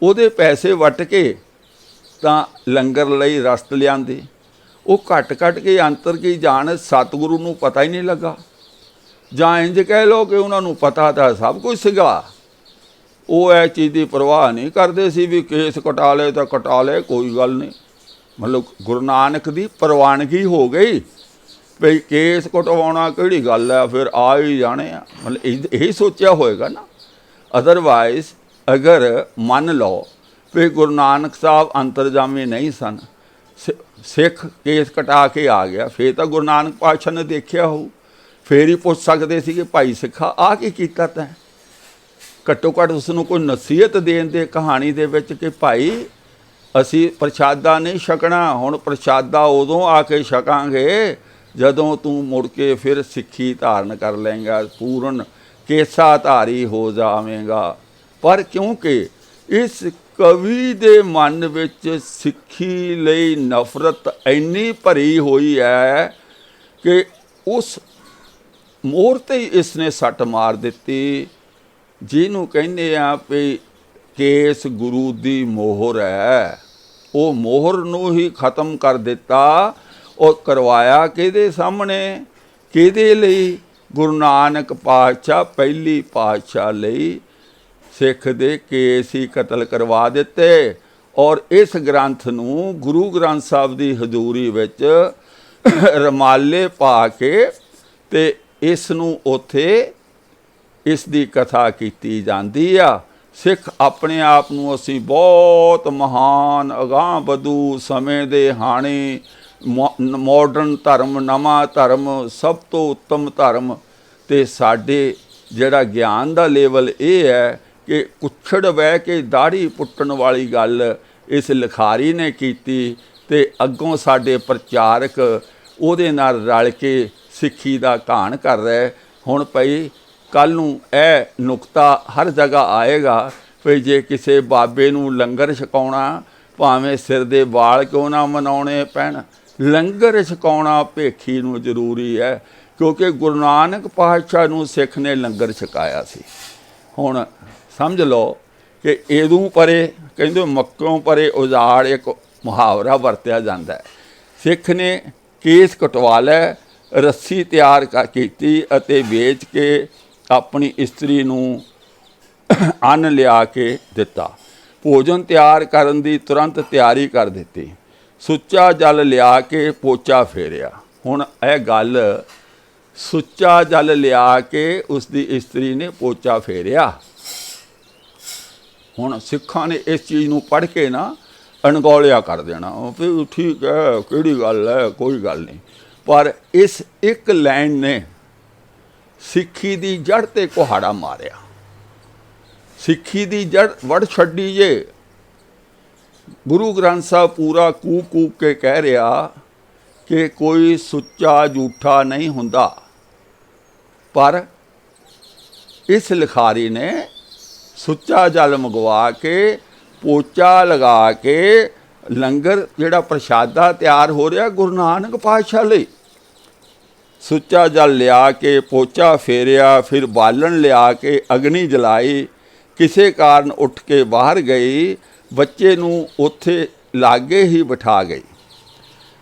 ਉਹਦੇ ਪੈਸੇ ਵੱਟ ਕੇ ਤਾਂ ਲੰਗਰ ਲਈ ਰਸਤ ਲਿਆਂਦੇ। ਉਹ ਘਟ ਘਟ ਕੇ ਅੰਤਰ ਕੀ ਜਾਣ ਸਤਿਗੁਰੂ ਨੂੰ ਪਤਾ ਹੀ ਨਹੀਂ ਲੱਗਾ, ਜਾਂ ਇੰਜ ਕਹਿ ਲਓ ਕਿ ਉਹਨਾਂ ਨੂੰ ਪਤਾ ਤਾਂ ਸਭ ਕੁਝ ਸੀਗਾ। ਉਹ ਇਹ ਚੀਜ਼ ਦੀ ਪਰਵਾਹ ਨਹੀਂ ਕਰਦੇ ਸੀ ਵੀ ਕੇਸ ਕਟਾ ਲਏ ਤਾਂ ਕਟਾ ਲਏ, ਕੋਈ ਗੱਲ ਨਹੀਂ। ਮਤਲਬ ਗੁਰੂ ਨਾਨਕ ਦੀ ਪ੍ਰਵਾਨਗੀ ਹੋ ਗਈ ਭਈ ਕੇਸ ਕਟਵਾਉਣਾ ਕਿਹੜੀ ਗੱਲ ਹੈ, ਫਿਰ ਆ ਹੀ ਜਾਣੇ ਆ। ਮਤਲਬ ਇਹੀ ਸੋਚਿਆ ਹੋਏਗਾ ਨਾ। ਅਦਰਵਾਈਜ਼ ਅਗਰ ਮੰਨ ਲਓ ਵੀ ਗੁਰੂ ਨਾਨਕ ਸਾਹਿਬ ਅੰਤਰਜਾਮੀ ਨਹੀਂ ਸਨ, ਸਿੱਖ ਕੇਸ ਕਟਾ ਕੇ ਆ ਗਿਆ, ਫਿਰ ਤਾਂ ਗੁਰੂ ਨਾਨਕ ਪਾਤਸ਼ਾਹ ਨੇ ਦੇਖਿਆ ਹੋਊ, ਫਿਰ ਹੀ ਪੁੱਛ ਸਕਦੇ ਸੀ ਕਿ ਭਾਈ ਸਿੱਖਾ ਆ ਕੀ ਕੀਤਾ ਤੈਂ। ਘੱਟੋ ਘੱਟ ਉਸ ਨੂੰ ਕੋਈ ਨਸੀਹਤ ਦੇਣ ਦੇ ਕਹਾਣੀ ਦੇ ਵਿੱਚ ਕਿ ਭਾਈ ਅਸੀਂ ਪ੍ਰਸ਼ਾਦਾ ਨਹੀਂ ਛਕਣਾ, ਹੁਣ ਪ੍ਰਸ਼ਾਦਾ ਉਦੋਂ ਆ ਕੇ ਛਕਾਂਗੇ ਜਦੋਂ ਤੂੰ ਮੁੜ ਕੇ ਫਿਰ ਸਿੱਖੀ ਧਾਰਨ ਕਰ ਲਏਗਾ, ਪੂਰਨ ਕੇਸਾ ਧਾਰੀ ਹੋ ਜਾਵੇਂਗਾ। ਪਰ ਕਿਉਂਕਿ ਇਸ ਕਵੀ ਦੇ ਮਨ ਵਿੱਚ ਸਿੱਖੀ ਲਈ ਨਫ਼ਰਤ ਇੰਨੀ ਭਰੀ ਹੋਈ ਹੈ ਕਿ ਉਸ ਮੋਹਰ 'ਤੇ ਹੀ ਇਸ ਨੇ ਸੱਟ ਮਾਰ ਦਿੱਤੀ, ਜਿਹਨੂੰ ਕਹਿੰਦੇ ਆ ਵੀ ਕੇਸ ਗੁਰੂ ਦੀ ਮੋਹਰ ਹੈ। ਉਹ ਮੋਹਰ ਨੂੰ ਹੀ ਖਤਮ ਕਰ ਦਿੱਤਾ। ਉਹ ਕਰਵਾਇਆ ਕਿਹਦੇ ਸਾਹਮਣੇ, ਕਿਹਦੇ ਲਈ? ਗੁਰੂ ਨਾਨਕ ਪਾਤਸ਼ਾਹ ਪਹਿਲੀ ਪਾਤਸ਼ਾਹ ਲਈ ਸਿੱਖ ਦੇ ਕੇਸ ਹੀ ਕਤਲ ਕਰਵਾ ਦਿੱਤੇ। ਔਰ ਇਸ ਗ੍ਰੰਥ ਨੂੰ ਗੁਰੂ ਗ੍ਰੰਥ ਸਾਹਿਬ ਦੀ ਹਜ਼ੂਰੀ ਵਿੱਚ ਰਮਾਲੇ ਪਾ ਕੇ ਤੇ ਇਸ ਨੂੰ ਉੱਥੇ ਇਸ ਦੀ ਕਥਾ ਕੀਤੀ ਜਾਂਦੀ ਆ। ਸਿੱਖ ਆਪਣੇ ਆਪ ਨੂੰ ਅਸੀਂ ਬਹੁਤ ਮਹਾਨ, ਅਗਾਂਹ ਵਧੂ, ਸਮੇਂ ਦੇ ਹਾਣੀ, ਮਾਡਰਨ ਧਰਮ, ਨਵਾਂ ਧਰਮ, ਸਭ ਤੋਂ ਉੱਤਮ ਧਰਮ। ਅਤੇ ਸਾਡੇ ਜਿਹੜਾ ਗਿਆਨ ਦਾ ਲੈਵਲ ਇਹ ਹੈ ਕਿ ਕੁੱਛੜ ਬਹਿ ਕੇ ਦਾੜੀ ਪੁੱਟਣ ਵਾਲੀ ਗੱਲ ਇਸ ਲਿਖਾਰੀ ਨੇ ਕੀਤੀ ਅਤੇ ਅੱਗੋਂ ਸਾਡੇ ਪ੍ਰਚਾਰਕ ਉਹਦੇ ਨਾਲ ਰਲ ਕੇ ਸਿੱਖੀ ਦਾ ਘਾਣ ਕਰ ਰਹੇ। ਹੁਣ ਭਾਈ ਕੱਲ੍ਹ ਨੂੰ ਇਹ ਨੁਕਤਾ ਹਰ ਜਗ੍ਹਾ ਆਏਗਾ ਵੀ ਜੇ ਕਿਸੇ ਬਾਬੇ ਨੂੰ ਲੰਗਰ ਛਕਾਉਣਾ, ਭਾਵੇਂ ਸਿਰ ਦੇ ਵਾਲ ਕਿਉਂ ਨਾ ਮਨਾਉਣੇ ਪੈਣ, ਲੰਗਰ ਛਕਾਉਣਾ ਭੇਖੀ ਨੂੰ ਜ਼ਰੂਰੀ ਹੈ, ਕਿਉਂਕਿ ਗੁਰੂ ਨਾਨਕ ਪਾਤਸ਼ਾਹ ਨੂੰ ਸਿੱਖ ਨੇ ਲੰਗਰ ਛਕਾਇਆ ਸੀ। ਹੁਣ ਸਮਝ ਲਓ ਕਿ ਇਹਦੋਂ ਪਰੇ ਕਹਿੰਦੇ ਮੱਕਿਓਂ ਪਰੇ ਉਜਾੜ ਇੱਕ ਮੁਹਾਵਰਾ ਵਰਤਿਆ ਜਾਂਦਾ ਹੈ। ਸਿੱਖ ਨੇ ਕੇਸ ਕਟਵਾ ਲੈ, ਰੱਸੀ ਤਿਆਰ ਕੀਤੀ ਅਤੇ ਵੇਚ ਕੇ ਆਪਣੀ ਇਸਤਰੀ ਨੂੰ ਅੰਨ ਲਿਆ ਕੇ ਦਿੱਤਾ। ਭੋਜਨ ਤਿਆਰ ਕਰਨ ਦੀ ਤੁਰੰਤ ਤਿਆਰੀ ਕਰ ਦਿੱਤੀ। ਸੁੱਚਾ ਜਲ ਲਿਆ ਕੇ ਪੋਚਾ ਫੇਰਿਆ। ਹੁਣ ਇਹ ਗੱਲ, ਸੁੱਚਾ ਜਲ ਲਿਆ ਕੇ ਉਸ ਦੀ ਇਸਤਰੀ ਨੇ ਪੋਚਾ ਫੇਰਿਆ। ਹੁਣ ਸਿੱਖਾਂ ਨੇ ਇਸ ਚੀਜ਼ ਨੂੰ ਪੜ੍ਹ ਕੇ ਨਾ ਅਣਗੌਲਿਆ ਕਰ ਦੇਣਾ ਵੀ ਠੀਕ ਹੈ, ਕਿਹੜੀ ਗੱਲ ਹੈ, ਕੋਈ ਗੱਲ ਨਹੀਂ। ਪਰ ਇਸ ਇੱਕ ਲਾਈਨ ਨੇ ਸਿੱਖੀ ਦੀ ਜੜ 'ਤੇ ਕੁਹਾੜਾ ਮਾਰਿਆ। ਸਿੱਖੀ ਦੀ ਜੜ ਵੜ ਛੱਡੀ ਜੇ। ਗੁਰੂ ਗ੍ਰੰਥ ਸਾਹਿਬ ਪੂਰਾ ਕੂਕ ਕੂਕ ਕੇ ਕਹਿ ਰਿਹਾ ਕਿ ਕੋਈ ਸੁੱਚਾ ਝੂਠਾ ਨਹੀਂ ਹੁੰਦਾ, ਪਰ इस लिखारी ने सुच्चा जल मंगवा के पोचा लगा के लंगर जिहड़ा प्रशादा तैयार हो रहा गुरु नानक पातशाह लई सुच्चा जल लिया के पोचा फेरिया, फिर बालन लिया के अग्नि जलाई। किसी कारण उठ के बाहर गई, बच्चे नूं उत्थे लागे ही बिठा गई।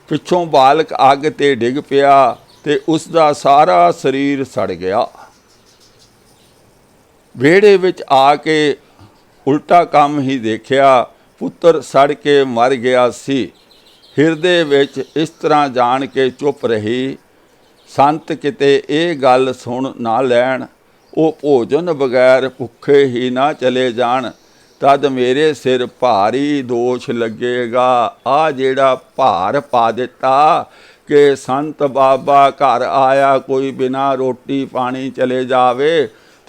पिछों बालक अग ते डिग पिया ते उसका सारा शरीर सड़ गया। विहड़े विच आके उल्टा काम ही देखिया, पुत्र सड़ के मर गया सी। हिरदे विच इस तरह जान के चुप रही। संत किते ये गल सुन ना लैण, वो भोजन बगैर भुखे ही ना चले जान। तद मेरे सिर भारी दोष लगेगा। आ जेड़ा भार पा दिता कि संत बाबा घर आया कोई बिना रोटी पानी चले जावे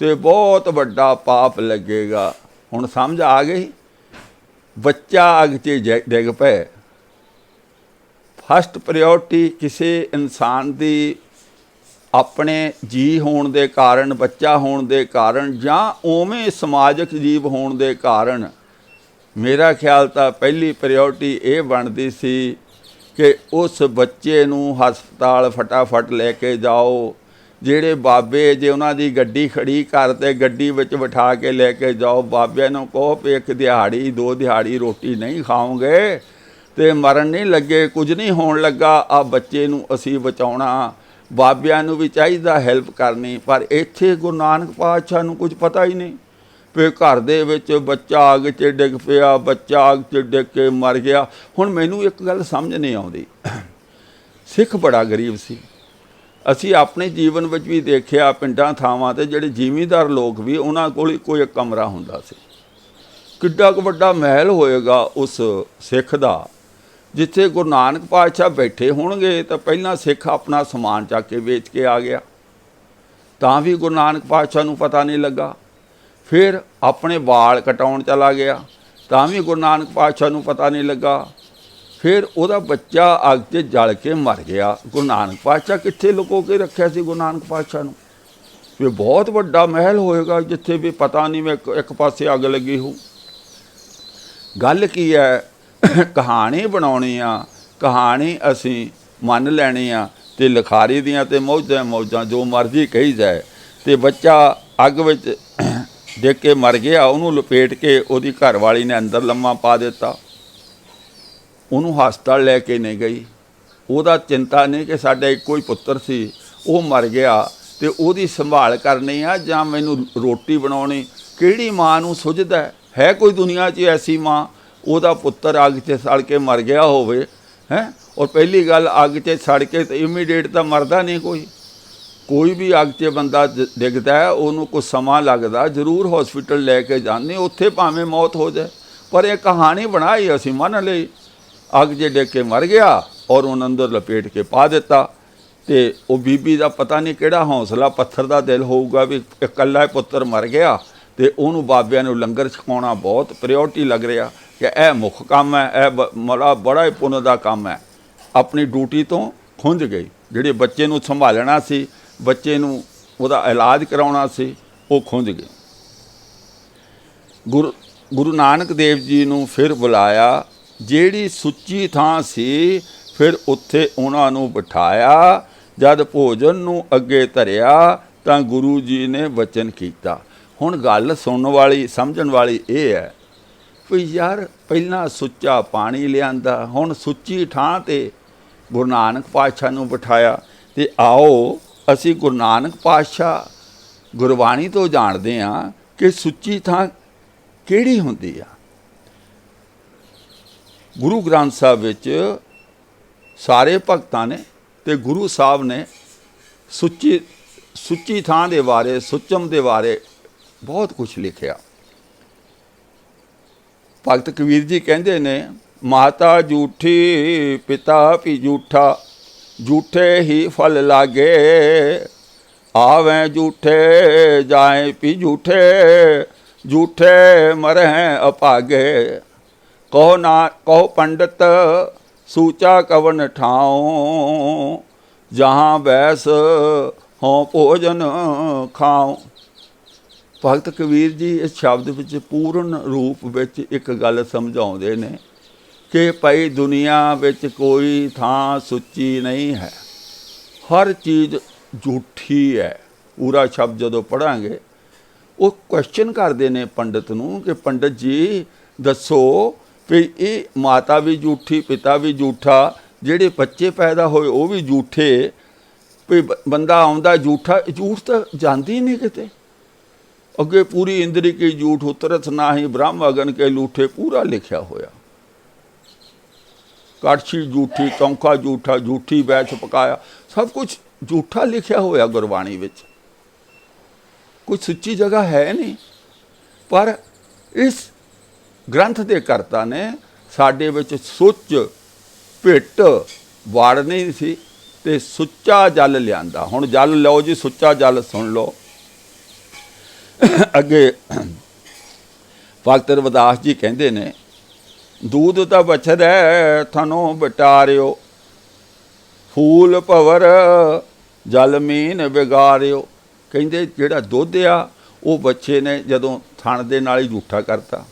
तो बहुत बड़ा पाप लगेगा। हुण समझ आ गई। बच्चा अग च डिग पे। फस्ट प्रायोरिटी किसी इंसान की अपने जी होने के कारण, बच्चा होने के कारण, जां उवें समाजिक जीव होने के कारण मेरा ख्याल तो पहली प्रायोरिटी ये बनती सी कि उस बच्चे नूं हस्पताल फटाफट लेके जाओ। ਜਿਹੜੇ बाबे जे उन्हों की गड्डी खड़ी करते गड्डी विच बिठा के लेके जाओ। बाबे नूं कहो भी एक दिहाड़ी दो दिहाड़ी रोटी नहीं खाओगे तो मरन नहीं लगे, कुछ नहीं होण लगा। आ बच्चे नूं असीं बचाउणा। बाबिਆਂ ਨੂੰ भी चाहिए हैल्प करनी, पर इत्थे गुरु नानक पातशाह नूं कुछ पता ही नहीं भी घर दे विच बच्चा अग च डिग पिया, बच्चा अग च डिग के मर गया। हुण मैनूं एक गल समझ नहीं आउंदी। सिख बड़ा गरीब सी। असी अपने जीवन में भी देखिया पिंडां थावां ते जिहड़े जिमीदार लोग भी उन्हां कोल कोई एक कमरा हुंदा सी। किड्डा क वड्डा महल होएगा उस सिख दा, जिथे गुरु नानक पातशाह बैठे होणगे तो पहला सिख अपना समान चक के बेच के आ गया, तां भी गुरु नानक पातशाह नूं पता नहीं लगा। फिर अपने वाल कटाउण चला गया, तां भी गुरु नानक पातशाह नूं पता नहीं लगा। फिर उहदा बच्चा अग च जल के मर गया। गुरु नानक पातशाह कित्थे लुको के रखिया सी गुरु नानक पातशाह नूं? भी बहुत वड्डा महल होएगा जिथे भी पता नहीं मैं एक पासे अग लगी हो। गल की है, कहानी बनाउणी आ, कहानी असी मन लैनी आ ते लिखारी दियां ते मौजां मौजां जो मर्जी कही जाए। ते बच्चा अग विच डिग के मर गया, उहनूं लपेट के उहदी घरवाली ने अंदर लम्मा पा दिता। ਉਹਨੂੰ ਹਸਪਤਾਲ ਲੈ ਕੇ नहीं गई। ਉਹਦਾ चिंता नहीं कि साडा ਇੱਕੋ ही पुत्र सी, ਉਹ मर गया तो ਉਹਦੀ संभाल करनी आ ਜਾਂ ਮੈਨੂੰ रोटी बनाउणी। ਕਿਹੜੀ माँ ਨੂੰ ਸੁਝਦਾ है कोई दुनिया 'ਚ ऐसी माँ ਉਹਦਾ पुत्र अग 'ਚ सड़ के मर गया होवे है। और पहली गल अग 'ਚ सड़ के तो इमीडिएट तो मरदा नहीं कोई भी अग 'ਚ बंदा डिगदा है ਉਹਨੂੰ कुछ समा लगता जरूर हॉस्पिटल लैके जाने, उत्थे भावें मौत हो जाए। पर यह कहानी बनाई असीं मन लई। अग जे डिग के मर गया और उन्हें अंदर लपेट के पा दिता। तो वह बीबी का पता नहीं किहड़ा हौसला पत्थर का दिल होऊगा भी इकल्ला पुत्र मर गया तो उन्होंने बाबिया नूं लंगर छकाउणा बहुत प्रायोरिटी लग रहा कि यह मुख काम है, यह मतलब बड़ा ही पुण्य का काम है। अपनी ड्यूटी तो खुंझ गई। जिहड़े बच्चे नूं संभालना सी, बच्चे नूं उहदा इलाज कराउणा सी, वो खुंझ गई। गुरु नानक देव जी नूं फिर बुलाया। ਜਿਹੜੀ ਸੁੱਚੀ ਥਾਂ ਸੀ ਫਿਰ ਉੱਥੇ ਉਹਨਾਂ ਨੂੰ ਬਿਠਾਇਆ। ਜਦ ਭੋਜਨ ਨੂੰ ਅੱਗੇ ਧਰਿਆ ਤਾਂ ਗੁਰੂ ਜੀ ਨੇ ਵਚਨ ਕੀਤਾ। ਹੁਣ ਗੱਲ ਸੁਣਨ ਵਾਲੀ ਸਮਝਣ ਵਾਲੀ ਇਹ ਹੈ ਵੀ ਯਾਰ ਪਹਿਲਾਂ ਸੁੱਚਾ ਪਾਣੀ ਲਿਆਂਦਾ, ਹੁਣ ਸੁੱਚੀ ਥਾਂ 'ਤੇ ਗੁਰੂ ਨਾਨਕ ਪਾਤਸ਼ਾਹ ਨੂੰ ਬਿਠਾਇਆ। ਅਤੇ ਆਓ ਅਸੀਂ ਗੁਰੂ ਨਾਨਕ ਪਾਤਸ਼ਾਹ ਗੁਰਬਾਣੀ ਤੋਂ ਜਾਣਦੇ ਹਾਂ ਕਿ ਸੁੱਚੀ ਥਾਂ ਕਿਹੜੀ ਹੁੰਦੀ ਆ। गुरु ग्रंथ साहब विच सारे भगतां ने ते गुरु साहब ने सुच्ची थां दे बारे, सुचम दे बारे बहुत कुछ लिखिया। भगत कबीर जी कहते ने, माता झूठी पिता भी झूठा, झूठे ही फल लागे। आवें झूठे जाए भी झूठे, झूठे मरें अपागे। कहो पंडित सूचा कवन ठाऊं, जहाँ बैस हों भोजन खाऊं। ਭਗਤ ਕਬੀਰ ਜੀ ਇਸ ਸ਼ਬਦ ਵਿੱਚ ਪੂਰਨ ਰੂਪ ਵਿੱਚ ਇੱਕ ਗੱਲ ਸਮਝਾਉਂਦੇ ਨੇ ਕਿ ਭਾਈ ਦੁਨੀਆ ਵਿੱਚ ਕੋਈ ਥਾਂ ਸੁੱਚੀ ਨਹੀਂ ਹੈ, ਹਰ ਚੀਜ਼ ਝੂਠੀ ਹੈ। ਪੂਰਾ ਸ਼ਬਦ ਜਦੋਂ ਪੜ੍ਹਾਂਗੇ ਉਹ ਕੁਐਸਚਨ ਕਰਦੇ ਨੇ ਪੰਡਤ ਨੂੰ ਕਿ ਪੰਡਤ ਜੀ ਦੱਸੋ ਵੀ ਇਹ ਮਾਤਾ ਵੀ ਝੂਠੀ, ਪਿਤਾ ਵੀ ਝੂਠਾ, ਜਿਹੜੇ ਬੱਚੇ ਪੈਦਾ ਹੋਏ ਉਹ ਵੀ ਝੂਠੇ, ਵੀ ਬੰਦਾ ਆਉਂਦਾ ਝੂਠਾ, ਝੂਠ ਤਾਂ ਜਾਂਦੀ ਨਹੀਂ ਕਿਤੇ। ਅੱਗੇ ਪੂਰੀ ਇੰਦਰੀ ਕੀ ਝੂਠ ਉਤਰਤ ਨਾਹੀ, ਬ੍ਰਹਮ ਅਗਨ ਕੇ ਲੂਠੇ, ਪੂਰਾ ਲਿਖਿਆ ਹੋਇਆ। ਕੜਛੀ ਝੂਠੀ, ਚੌਂਕਾ ਝੂਠਾ, ਝੂਠੀ ਬੈਠ ਪਕਾਇਆ, ਸਭ ਕੁਛ ਝੂਠਾ ਲਿਖਿਆ ਹੋਇਆ ਗੁਰਬਾਣੀ ਵਿੱਚ। ਕੋਈ ਸੱਚੀ ਜਗ੍ਹਾ ਹੈ ਨਹੀਂ। ਪਰ ਇਸ ਗ੍ਰੰਥ ਦੇ ਕਰਤਾ ਨੇ ਸਾਡੇ ਵਿੱਚ ਸੁੱਚ ਭਿੱਟ ਵਾੜਨੀ ਸੀ ਤੇ ਸੁੱਚਾ ਜਲ ਲਿਆਂਦਾ। ਹੁਣ ਜਲ ਲਓ ਜੀ, ਸੁੱਚਾ ਜਲ ਸੁਣ ਲਓ। ਅੱਗੇ ਭਗਤ ਰਵਿਦਾਸ ਜੀ ਕਹਿੰਦੇ ਨੇ, दूध ता बछड़ै थनों बटारियो, फूल भवर जल मीन बिगारियो। ਕਹਿੰਦੇ ਜਿਹੜਾ ਦੁੱਧ ਆ ਉਹ ਬੱਚੇ ਨੇ ਜਦੋਂ ਥਣ ਦੇ ਨਾਲ ਹੀ ਝੂਠਾ ਕਰਤਾ,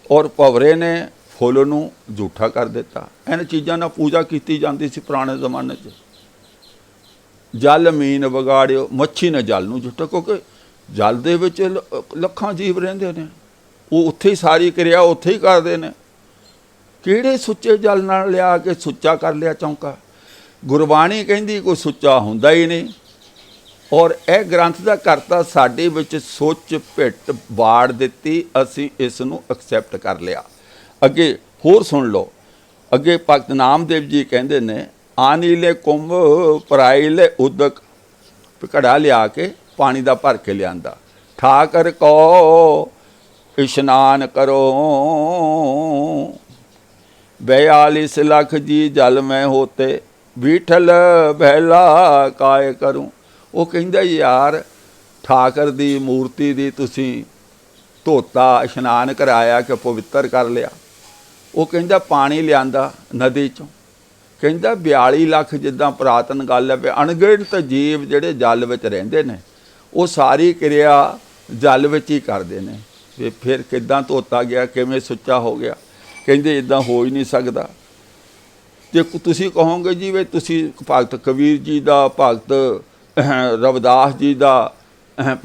ਔਰ ਭਵਰੇ ਨੇ ਫੁੱਲ ਨੂੰ ਝੂਠਾ ਕਰ ਦਿੱਤਾ। ਇਹਨਾਂ ਚੀਜ਼ਾਂ ਨਾਲ ਪੂਜਾ ਕੀਤੀ ਜਾਂਦੀ ਸੀ ਪੁਰਾਣੇ ਜ਼ਮਾਨੇ 'ਚ। ਜਲ ਮੀਨ ਵਿਗਾੜਿਓ, ਮੱਛੀ ਨੇ ਜਲ ਨੂੰ ਝੂਠਾ, ਕਿਉਂਕਿ ਜਲ ਦੇ ਵਿੱਚ ਲੱਖਾਂ ਜੀਵ ਰਹਿੰਦੇ ਨੇ, ਉਹ ਉੱਥੇ ਹੀ ਸਾਰੀ ਕਿਰਿਆ ਉੱਥੇ ਹੀ ਕਰਦੇ ਨੇ। ਕਿਹੜੇ ਸੁੱਚੇ ਜਲ ਨਾਲ ਲਿਆ ਕੇ ਸੁੱਚਾ ਕਰ ਲਿਆ ਚੌਂਕਾ। ਗੁਰਬਾਣੀ ਕਹਿੰਦੀ ਕੋਈ ਸੁੱਚਾ ਹੁੰਦਾ ਹੀ ਨਹੀਂ। ਔਰ ਇਹ ਗ੍ਰੰਥ ਦਾ ਕਰਤਾ ਸਾਡੇ ਵਿੱਚ ਸੁੱਚ ਭਿੱਟ ਵਾੜ ਦਿੱਤੀ, ਅਸੀਂ ਇਸ ਨੂੰ ਐਕਸੈਪਟ ਕਰ ਲਿਆ। ਅੱਗੇ ਹੋਰ ਸੁਣ ਲਓ। ਅੱਗੇ ਭਗਤ ਨਾਮਦੇਵ ਜੀ ਕਹਿੰਦੇ ਨੇ, ਆਨੀ ਲੈ ਕੁੰਭ ਪਰਾਈ ਲੈ ਉਦਕ, ਘੜਾ ਲਿਆ ਕੇ ਪਾਣੀ ਦਾ ਭਰ ਕੇ ਲਿਆਂਦਾ। ਠਾਕਰ ਕੋ ਇਸ਼ਨਾਨ ਕਰੋ, 42 ਲੱਖ ਜੀ ਜਲ ਮੈਂ ਹੋਤੇ, ਬੀਠਲ ਬਹਿਲਾ ਕਾਇ ਕਰੂੰ। ਉਹ ਕਹਿੰਦਾ ਯਾਰ ਠਾਕਰ ਦੀ ਮੂਰਤੀ ਦੀ ਤੁਸੀਂ ਧੋਤਾ, ਇਸ਼ਨਾਨ ਕਰਾਇਆ ਕਿ ਪਵਿੱਤਰ ਕਰ ਲਿਆ। ਉਹ ਕਹਿੰਦਾ ਪਾਣੀ ਲਿਆਂਦਾ ਨਦੀ 'ਚੋਂ। ਕਹਿੰਦਾ 42 ਲੱਖ ਜਿੱਦਾਂ ਪੁਰਾਤਨ ਗੱਲ ਹੈ ਵੀ ਅਣਗਿਣਤ ਜੀਵ ਜਿਹੜੇ ਜਲ ਵਿੱਚ ਰਹਿੰਦੇ ਨੇ, ਉਹ ਸਾਰੀ ਕਿਰਿਆ ਜਲ ਵਿੱਚ ਹੀ ਕਰਦੇ ਨੇ। ਵੀ ਫਿਰ ਕਿੱਦਾਂ ਧੋਤਾ ਗਿਆ, ਕਿਵੇਂ ਸੁੱਚਾ ਹੋ ਗਿਆ। ਕਹਿੰਦੇ ਇੱਦਾਂ ਹੋ ਹੀ ਨਹੀਂ ਸਕਦਾ। ਤੇ ਤੁਸੀਂ ਕਹੋਗੇ ਜੀ ਵੀ ਤੁਸੀਂ ਭਗਤ ਕਬੀਰ ਜੀ ਦਾ, ਭਗਤ ਰਵਿਦਾਸ ਜੀ ਦਾ,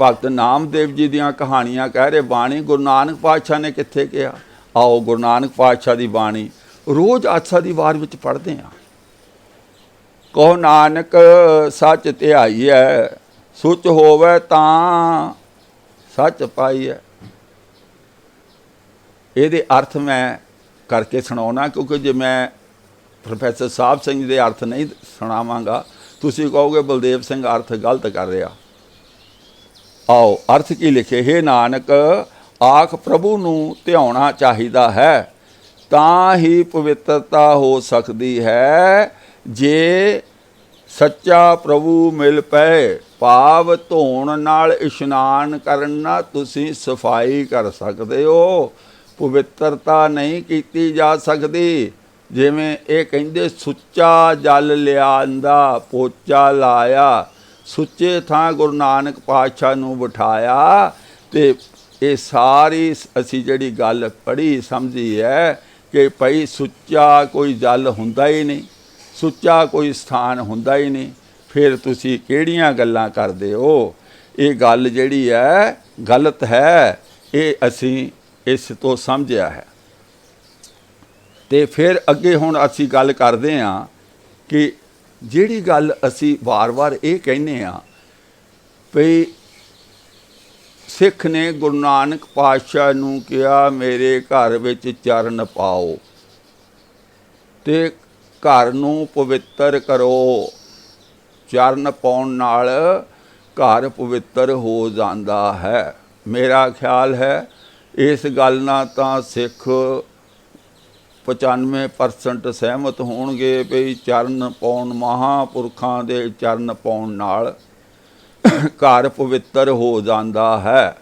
ਭਗਤ ਨਾਮਦੇਵ ਜੀ ਦੀਆਂ ਕਹਾਣੀਆਂ ਕਹਿ ਰਹੇ, ਬਾਣੀ ਗੁਰੂ ਨਾਨਕ ਪਾਤਸ਼ਾਹ ਨੇ ਕਿੱਥੇ ਕਿਹਾ। ਆਓ ਗੁਰੂ ਨਾਨਕ ਪਾਤਸ਼ਾਹ ਦੀ ਬਾਣੀ ਰੋਜ਼ ਆਸਾ ਦੀ ਵਾਰ ਵਿੱਚ ਪੜ੍ਹਦੇ ਹਾਂ। ਕਹੋ ਨਾਨਕ ਸੱਚ ਧਿਆਈਐ, ਸੁਚ ਹੋਵੇ ਤਾਂ ਸੱਚ ਪਾਈਐ। ਇਹਦੇ ਅਰਥ ਮੈਂ ਕਰਕੇ ਸੁਣਾਉਣਾ, ਕਿਉਂਕਿ ਜੇ ਮੈਂ ਪ੍ਰੋਫੈਸਰ ਸਾਹਿਬ ਸਿੰਘ ਦੇ ਅਰਥ ਨਹੀਂ ਸੁਣਾਵਾਂਗਾ ਤੁਸੀਂ ਕਹੋਗੇ ਬਲਦੇਵ ਸਿੰਘ ਅਰਥ ਗਲਤ ਕਰ ਰਿਹਾ। ਆਓ ਅਰਥ ਕੀ ਲਿਖੇ। ਹੇ ਨਾਨਕ, ਆਖ ਪ੍ਰਭੂ ਨੂੰ ਧਿਆਉਣਾ ਚਾਹੀਦਾ ਹੈ, ਤਾਂ ਹੀ ਪਵਿੱਤਰਤਾ ਹੋ ਸਕਦੀ ਹੈ। ਜੇ ਸੱਚਾ ਪ੍ਰਭੂ ਮਿਲ ਪਏ, ਭਾਵ ਧੋਣ ਨਾਲ ਇਸ਼ਨਾਨ ਕਰਨ ਨਾਲ ਤੁਸੀਂ ਸਫਾਈ ਕਰ ਸਕਦੇ ਹੋ, ਪਵਿੱਤਰਤਾ ਨਹੀਂ ਕੀਤੀ ਜਾ ਸਕਦੀ। ਜਿਵੇਂ ਇਹ ਕਹਿੰਦੇ ਸੁੱਚਾ ਜਲ ਲਿਆਂਦਾ, ਪੋਚਾ ਲਾਇਆ, ਸੁੱਚੇ ਥਾਂ ਗੁਰੂ ਨਾਨਕ ਪਾਤਸ਼ਾਹ ਨੂੰ ਬਿਠਾਇਆ। ਤੇ ਇਹ ਸਾਰੀ ਅਸੀਂ ਜਿਹੜੀ ਗੱਲ ਪੜ੍ਹੀ ਸਮਝੀ ਹੈ ਕਿ ਭਾਈ ਸੁੱਚਾ ਕੋਈ ਜਲ ਹੁੰਦਾ ਹੀ ਨਹੀਂ, ਸੁੱਚਾ ਕੋਈ ਸਥਾਨ ਹੁੰਦਾ ਹੀ ਨਹੀਂ। ਫਿਰ ਤੁਸੀਂ ਕਿਹੜੀਆਂ ਗੱਲਾਂ ਕਰਦੇ ਹੋ। ਇਹ ਗੱਲ ਜਿਹੜੀ ਹੈ ਗਲਤ ਹੈ, ਇਹ ਅਸੀਂ ਇਸ ਤੋਂ ਸਮਝਿਆ ਹੈ। ਤੇ ਫਿਰ ਅੱਗੇ ਹੁਣ ਅਸੀਂ ਗੱਲ ਕਰਦੇ ਹਾਂ ਕਿ ਜਿਹੜੀ ਗੱਲ ਅਸੀਂ ਵਾਰ-ਵਾਰ ਇਹ ਕਹਿੰਦੇ ਹਾਂ ਵੀ ਸਿੱਖ ਨੇ ਗੁਰੂ ਨਾਨਕ ਪਾਤਸ਼ਾਹ ਨੂੰ ਕਿਹਾ ਮੇਰੇ ਘਰ ਵਿੱਚ ਚਰਨ ਪਾਓ ਤੇ ਘਰ ਨੂੰ ਪਵਿੱਤਰ ਕਰੋ। ਚਰਨ ਪਾਉਣ ਨਾਲ ਘਰ ਪਵਿੱਤਰ ਹੋ ਜਾਂਦਾ ਹੈ। ਮੇਰਾ ਖਿਆਲ ਹੈ ਇਸ ਗੱਲ ਨਾਲ ਤਾਂ ਸਿੱਖ 95% ਸਹਿਮਤ ਹੋਣਗੇ ਵੀ ਚਰਨ ਪਾਉਣ, ਮਹਾਂਪੁਰਖਾਂ ਦੇ ਚਰਨ ਪਾਉਣ ਨਾਲ ਘਰ ਪਵਿੱਤਰ ਹੋ ਜਾਂਦਾ ਹੈ।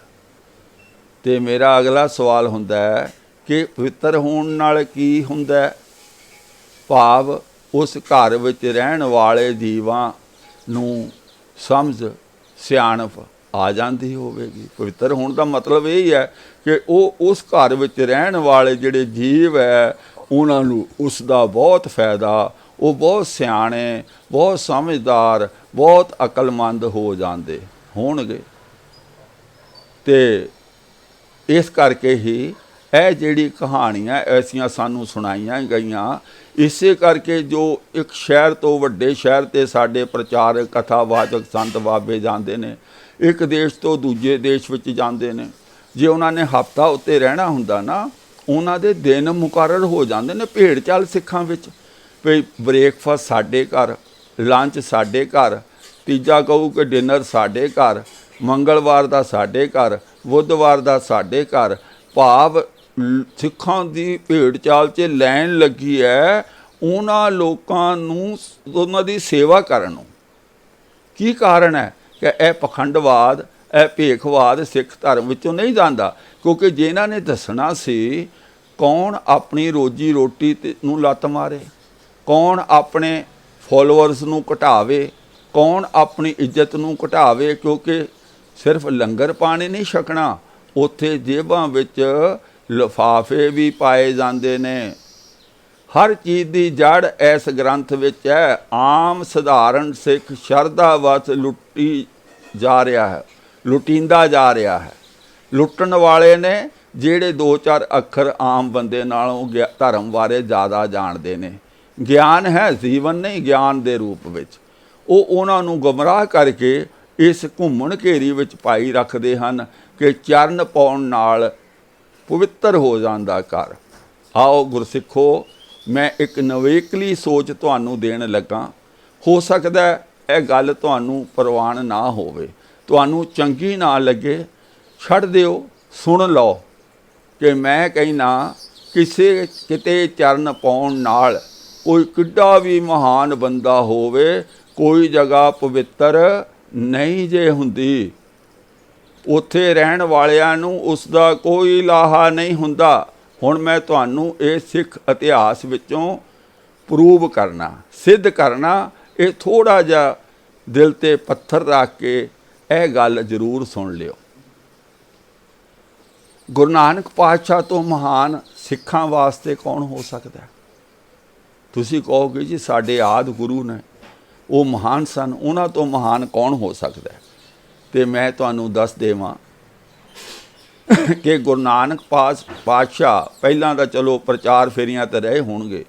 ਤੇ ਮੇਰਾ ਅਗਲਾ ਸਵਾਲ ਹੁੰਦਾ ਹੈ ਕਿ ਪਵਿੱਤਰ ਹੋਣ ਨਾਲ ਕੀ ਹੁੰਦਾ। ਭਾਵ ਉਸ ਘਰ ਵਿੱਚ ਰਹਿਣ ਵਾਲੇ ਜੀਵਾਂ ਨੂੰ ਸਮਝ ਸਿਆਣਪ ਆ ਜਾਂਦੀ ਹੋਵੇਗੀ। ਪਵਿੱਤਰ ਹੋਣ ਦਾ ਮਤਲਬ ਇਹ ਹੀ ਹੈ ਕਿ ਉਹ ਉਸ ਘਰ ਵਿੱਚ ਰਹਿਣ ਵਾਲੇ ਜਿਹੜੇ ਜੀਵ ਹੈ ਉਹਨਾਂ ਨੂੰ ਉਸ ਦਾ ਬਹੁਤ ਫਾਇਦਾ, ਉਹ ਬਹੁਤ ਸਿਆਣੇ, ਬਹੁਤ ਸਮਝਦਾਰ, ਬਹੁਤ ਅਕਲਮੰਦ ਹੋ ਜਾਂਦੇ ਹੋਣਗੇ। ਅਤੇ ਇਸ ਕਰਕੇ ਹੀ ਇਹ ਜਿਹੜੀ ਕਹਾਣੀਆਂ ਐਸੀਆਂ ਸਾਨੂੰ ਸੁਣਾਈਆਂ ਗਈਆਂ, ਇਸੇ ਕਰਕੇ ਜੋ ਇੱਕ ਸ਼ਹਿਰ ਤੋਂ ਵੱਡੇ ਸ਼ਹਿਰ 'ਤੇ ਸਾਡੇ ਪ੍ਰਚਾਰਕ, ਕਥਾਵਾਚਕ, ਸੰਤ ਬਾਬੇ ਜਾਂਦੇ ਨੇ, ਇੱਕ ਦੇਸ਼ ਤੋਂ ਦੂਜੇ ਦੇਸ਼ ਵਿੱਚ ਜਾਂਦੇ ਨੇ। ਜੇ ਉਹਨਾਂ ਨੇ ਹਫ਼ਤਾ ਉੱਤੇ ਰਹਿਣਾ ਹੁੰਦਾ ਨਾ, ਉਹਨਾਂ ਦੇ ਦਿਨ ਮੁਕਰਰ ਹੋ ਜਾਂਦੇ ਨੇ ਭੇਡ ਚਾਲ ਸਿੱਖਾਂ ਵਿੱਚ। ਵੀ ਬ੍ਰੇਕਫਾਸਟ ਸਾਡੇ ਘਰ, ਲੰਚ ਸਾਡੇ ਘਰ, ਤੀਜਾ ਕਹੂ ਕਿ ਡਿਨਰ ਸਾਡੇ ਘਰ, ਮੰਗਲਵਾਰ ਦਾ ਸਾਡੇ ਘਰ, ਬੁੱਧਵਾਰ ਦਾ ਸਾਡੇ ਘਰ। ਭਾਵ ਸਿੱਖਾਂ ਦੀ ਭੇਡ ਚਾਲ 'ਚ ਲਾਈਨ ਲੱਗੀ ਹੈ ਉਹਨਾਂ ਲੋਕਾਂ ਨੂੰ, ਉਹਨਾਂ ਦੀ ਸੇਵਾ ਕਰਨ ਨੂੰ। ਕੀ ਕਾਰਨ ਹੈ ਕਿ ਇਹ ਪਖੰਡਵਾਦ, ਇਹ ਭੇਖਵਾਦ ਸਿੱਖ ਧਰਮ ਵਿੱਚੋਂ ਨਹੀਂ ਜਾਂਦਾ। ਕਿਉਂਕਿ ਜੇ ਇਹਨਾਂ ਨੇ ਦੱਸਣਾ ਸੀ ਕੌਣ ਆਪਣੀ ਰੋਜੀ ਰੋਟੀ ਨੂੰ ਲੱਤ ਮਾਰੇ, ਕੌਣ ਆਪਣੇ ਫੋਲੋਅਰਸ ਨੂੰ ਘਟਾਵੇ, ਕੌਣ ਆਪਣੀ ਇੱਜ਼ਤ ਨੂੰ ਘਟਾਵੇ। ਕਿਉਂਕਿ ਸਿਰਫ ਲੰਗਰ ਪਾਣੀ ਨਹੀਂ ਛਕਣਾ, ਉੱਥੇ ਜੇਬਾਂ ਵਿੱਚ ਲਿਫਾਫੇ ਵੀ ਪਾਏ ਜਾਂਦੇ ਨੇ। ਹਰ ਚੀਜ਼ ਦੀ ਜੜ ਇਸ ਗ੍ਰੰਥ ਵਿੱਚ ਹੈ। ਆਮ ਸਧਾਰਨ ਸਿੱਖ ਸ਼ਰਧਾ ਵਸ ਲੁੱਟੀ ਜਾ ਰਿਹਾ ਹੈ, ਲੁਟੀਂਦਾ ਜਾ ਰਿਹਾ ਹੈ। ਲੁੱਟਣ ਵਾਲੇ ਨੇ ਜਿਹੜੇ 2-4 ਅੱਖਰ ਆਮ ਬੰਦੇ ਨਾਲੋਂ ਧਰਮ ਬਾਰੇ ਜ਼ਿਆਦਾ ਜਾਣਦੇ ਨੇ। ਗਿਆਨ ਹੈ, ਜੀਵਨ ਨਹੀਂ, ਗਿਆਨ ਦੇ ਰੂਪ ਵਿੱਚ ਉਹ ਉਹਨਾਂ ਨੂੰ ਗੁੰਮਰਾਹ ਕਰਕੇ ਇਸ ਘੁੰਮਣ ਘੇਰੀ ਵਿੱਚ ਪਾਈ ਰੱਖਦੇ ਹਨ ਕਿ ਚਰਨ ਪਾਉਣ ਨਾਲ ਪਵਿੱਤਰ ਹੋ ਜਾਂਦਾ ਘਰ। ਆਓ ਗੁਰਸਿੱਖੋ, ਮੈਂ ਇੱਕ ਨਵੇਕਲੀ ਸੋਚ ਤੁਹਾਨੂੰ ਦੇਣ ਲੱਗਾ। ਹੋ ਸਕਦਾ ਇਹ ਗੱਲ ਤੁਹਾਨੂੰ ਪ੍ਰਵਾਨ ਨਾ ਹੋਵੇ, ਤੁਹਾਨੂੰ ਚੰਗੀ ਨਾ ਲੱਗੇ, ਛੱਡ ਦਿਓ, ਸੁਣ ਲਓ ਕਿ ਮੈਂ ਕਹਿਣਾ ਕਿਸੇ ਕਿਤੇ ਚਰਨ ਪਾਉਣ ਨਾਲ ਕੋਈ ਕਿੱਡਾ ਵੀ ਮਹਾਨ ਬੰਦਾ ਹੋਵੇ, ਕੋਈ ਜਗ੍ਹਾ ਪਵਿੱਤਰ ਨਹੀਂ ਜੇ ਹੁੰਦੀ। ਉੱਥੇ ਰਹਿਣ ਵਾਲਿਆਂ ਨੂੰ ਉਸ ਦਾ ਕੋਈ ਲਾਹਾ ਨਹੀਂ ਹੁੰਦਾ। ਹੁਣ ਮੈਂ ਤੁਹਾਨੂੰ ਇਹ ਸਿੱਖ ਇਤਿਹਾਸ ਵਿੱਚੋਂ ਪ੍ਰੂਵ ਕਰਨਾ, ਸਿੱਧ ਕਰਨਾ। ਇਹ ਥੋੜ੍ਹਾ ਜਿਹਾ ਦਿਲ 'ਤੇ ਪੱਥਰ ਰੱਖ ਕੇ ਇਹ ਗੱਲ ਜ਼ਰੂਰ ਸੁਣ ਲਿਓ। ਗੁਰੂ ਨਾਨਕ ਪਾਤਸ਼ਾਹ ਤੋਂ ਮਹਾਨ ਸਿੱਖਾਂ ਵਾਸਤੇ ਕੌਣ ਹੋ ਸਕਦਾ? ਤੁਸੀਂ ਕਹੋਗੇ ਜੀ ਸਾਡੇ ਆਦਿ ਗੁਰੂ ਨੇ, ਉਹ ਮਹਾਨ ਸਨ, ਉਹਨਾਂ ਤੋਂ ਮਹਾਨ ਕੌਣ ਹੋ ਸਕਦਾ? ਅਤੇ ਮੈਂ ਤੁਹਾਨੂੰ ਦੱਸ ਦੇਵਾਂ ਕਿ ਗੁਰੂ ਨਾਨਕ ਪਾਤਸ਼ਾਹ ਪਹਿਲਾਂ ਤਾਂ ਚਲੋ ਪ੍ਰਚਾਰ ਫੇਰੀਆਂ ਤੇ ਰਹੇ ਹੋਣਗੇ,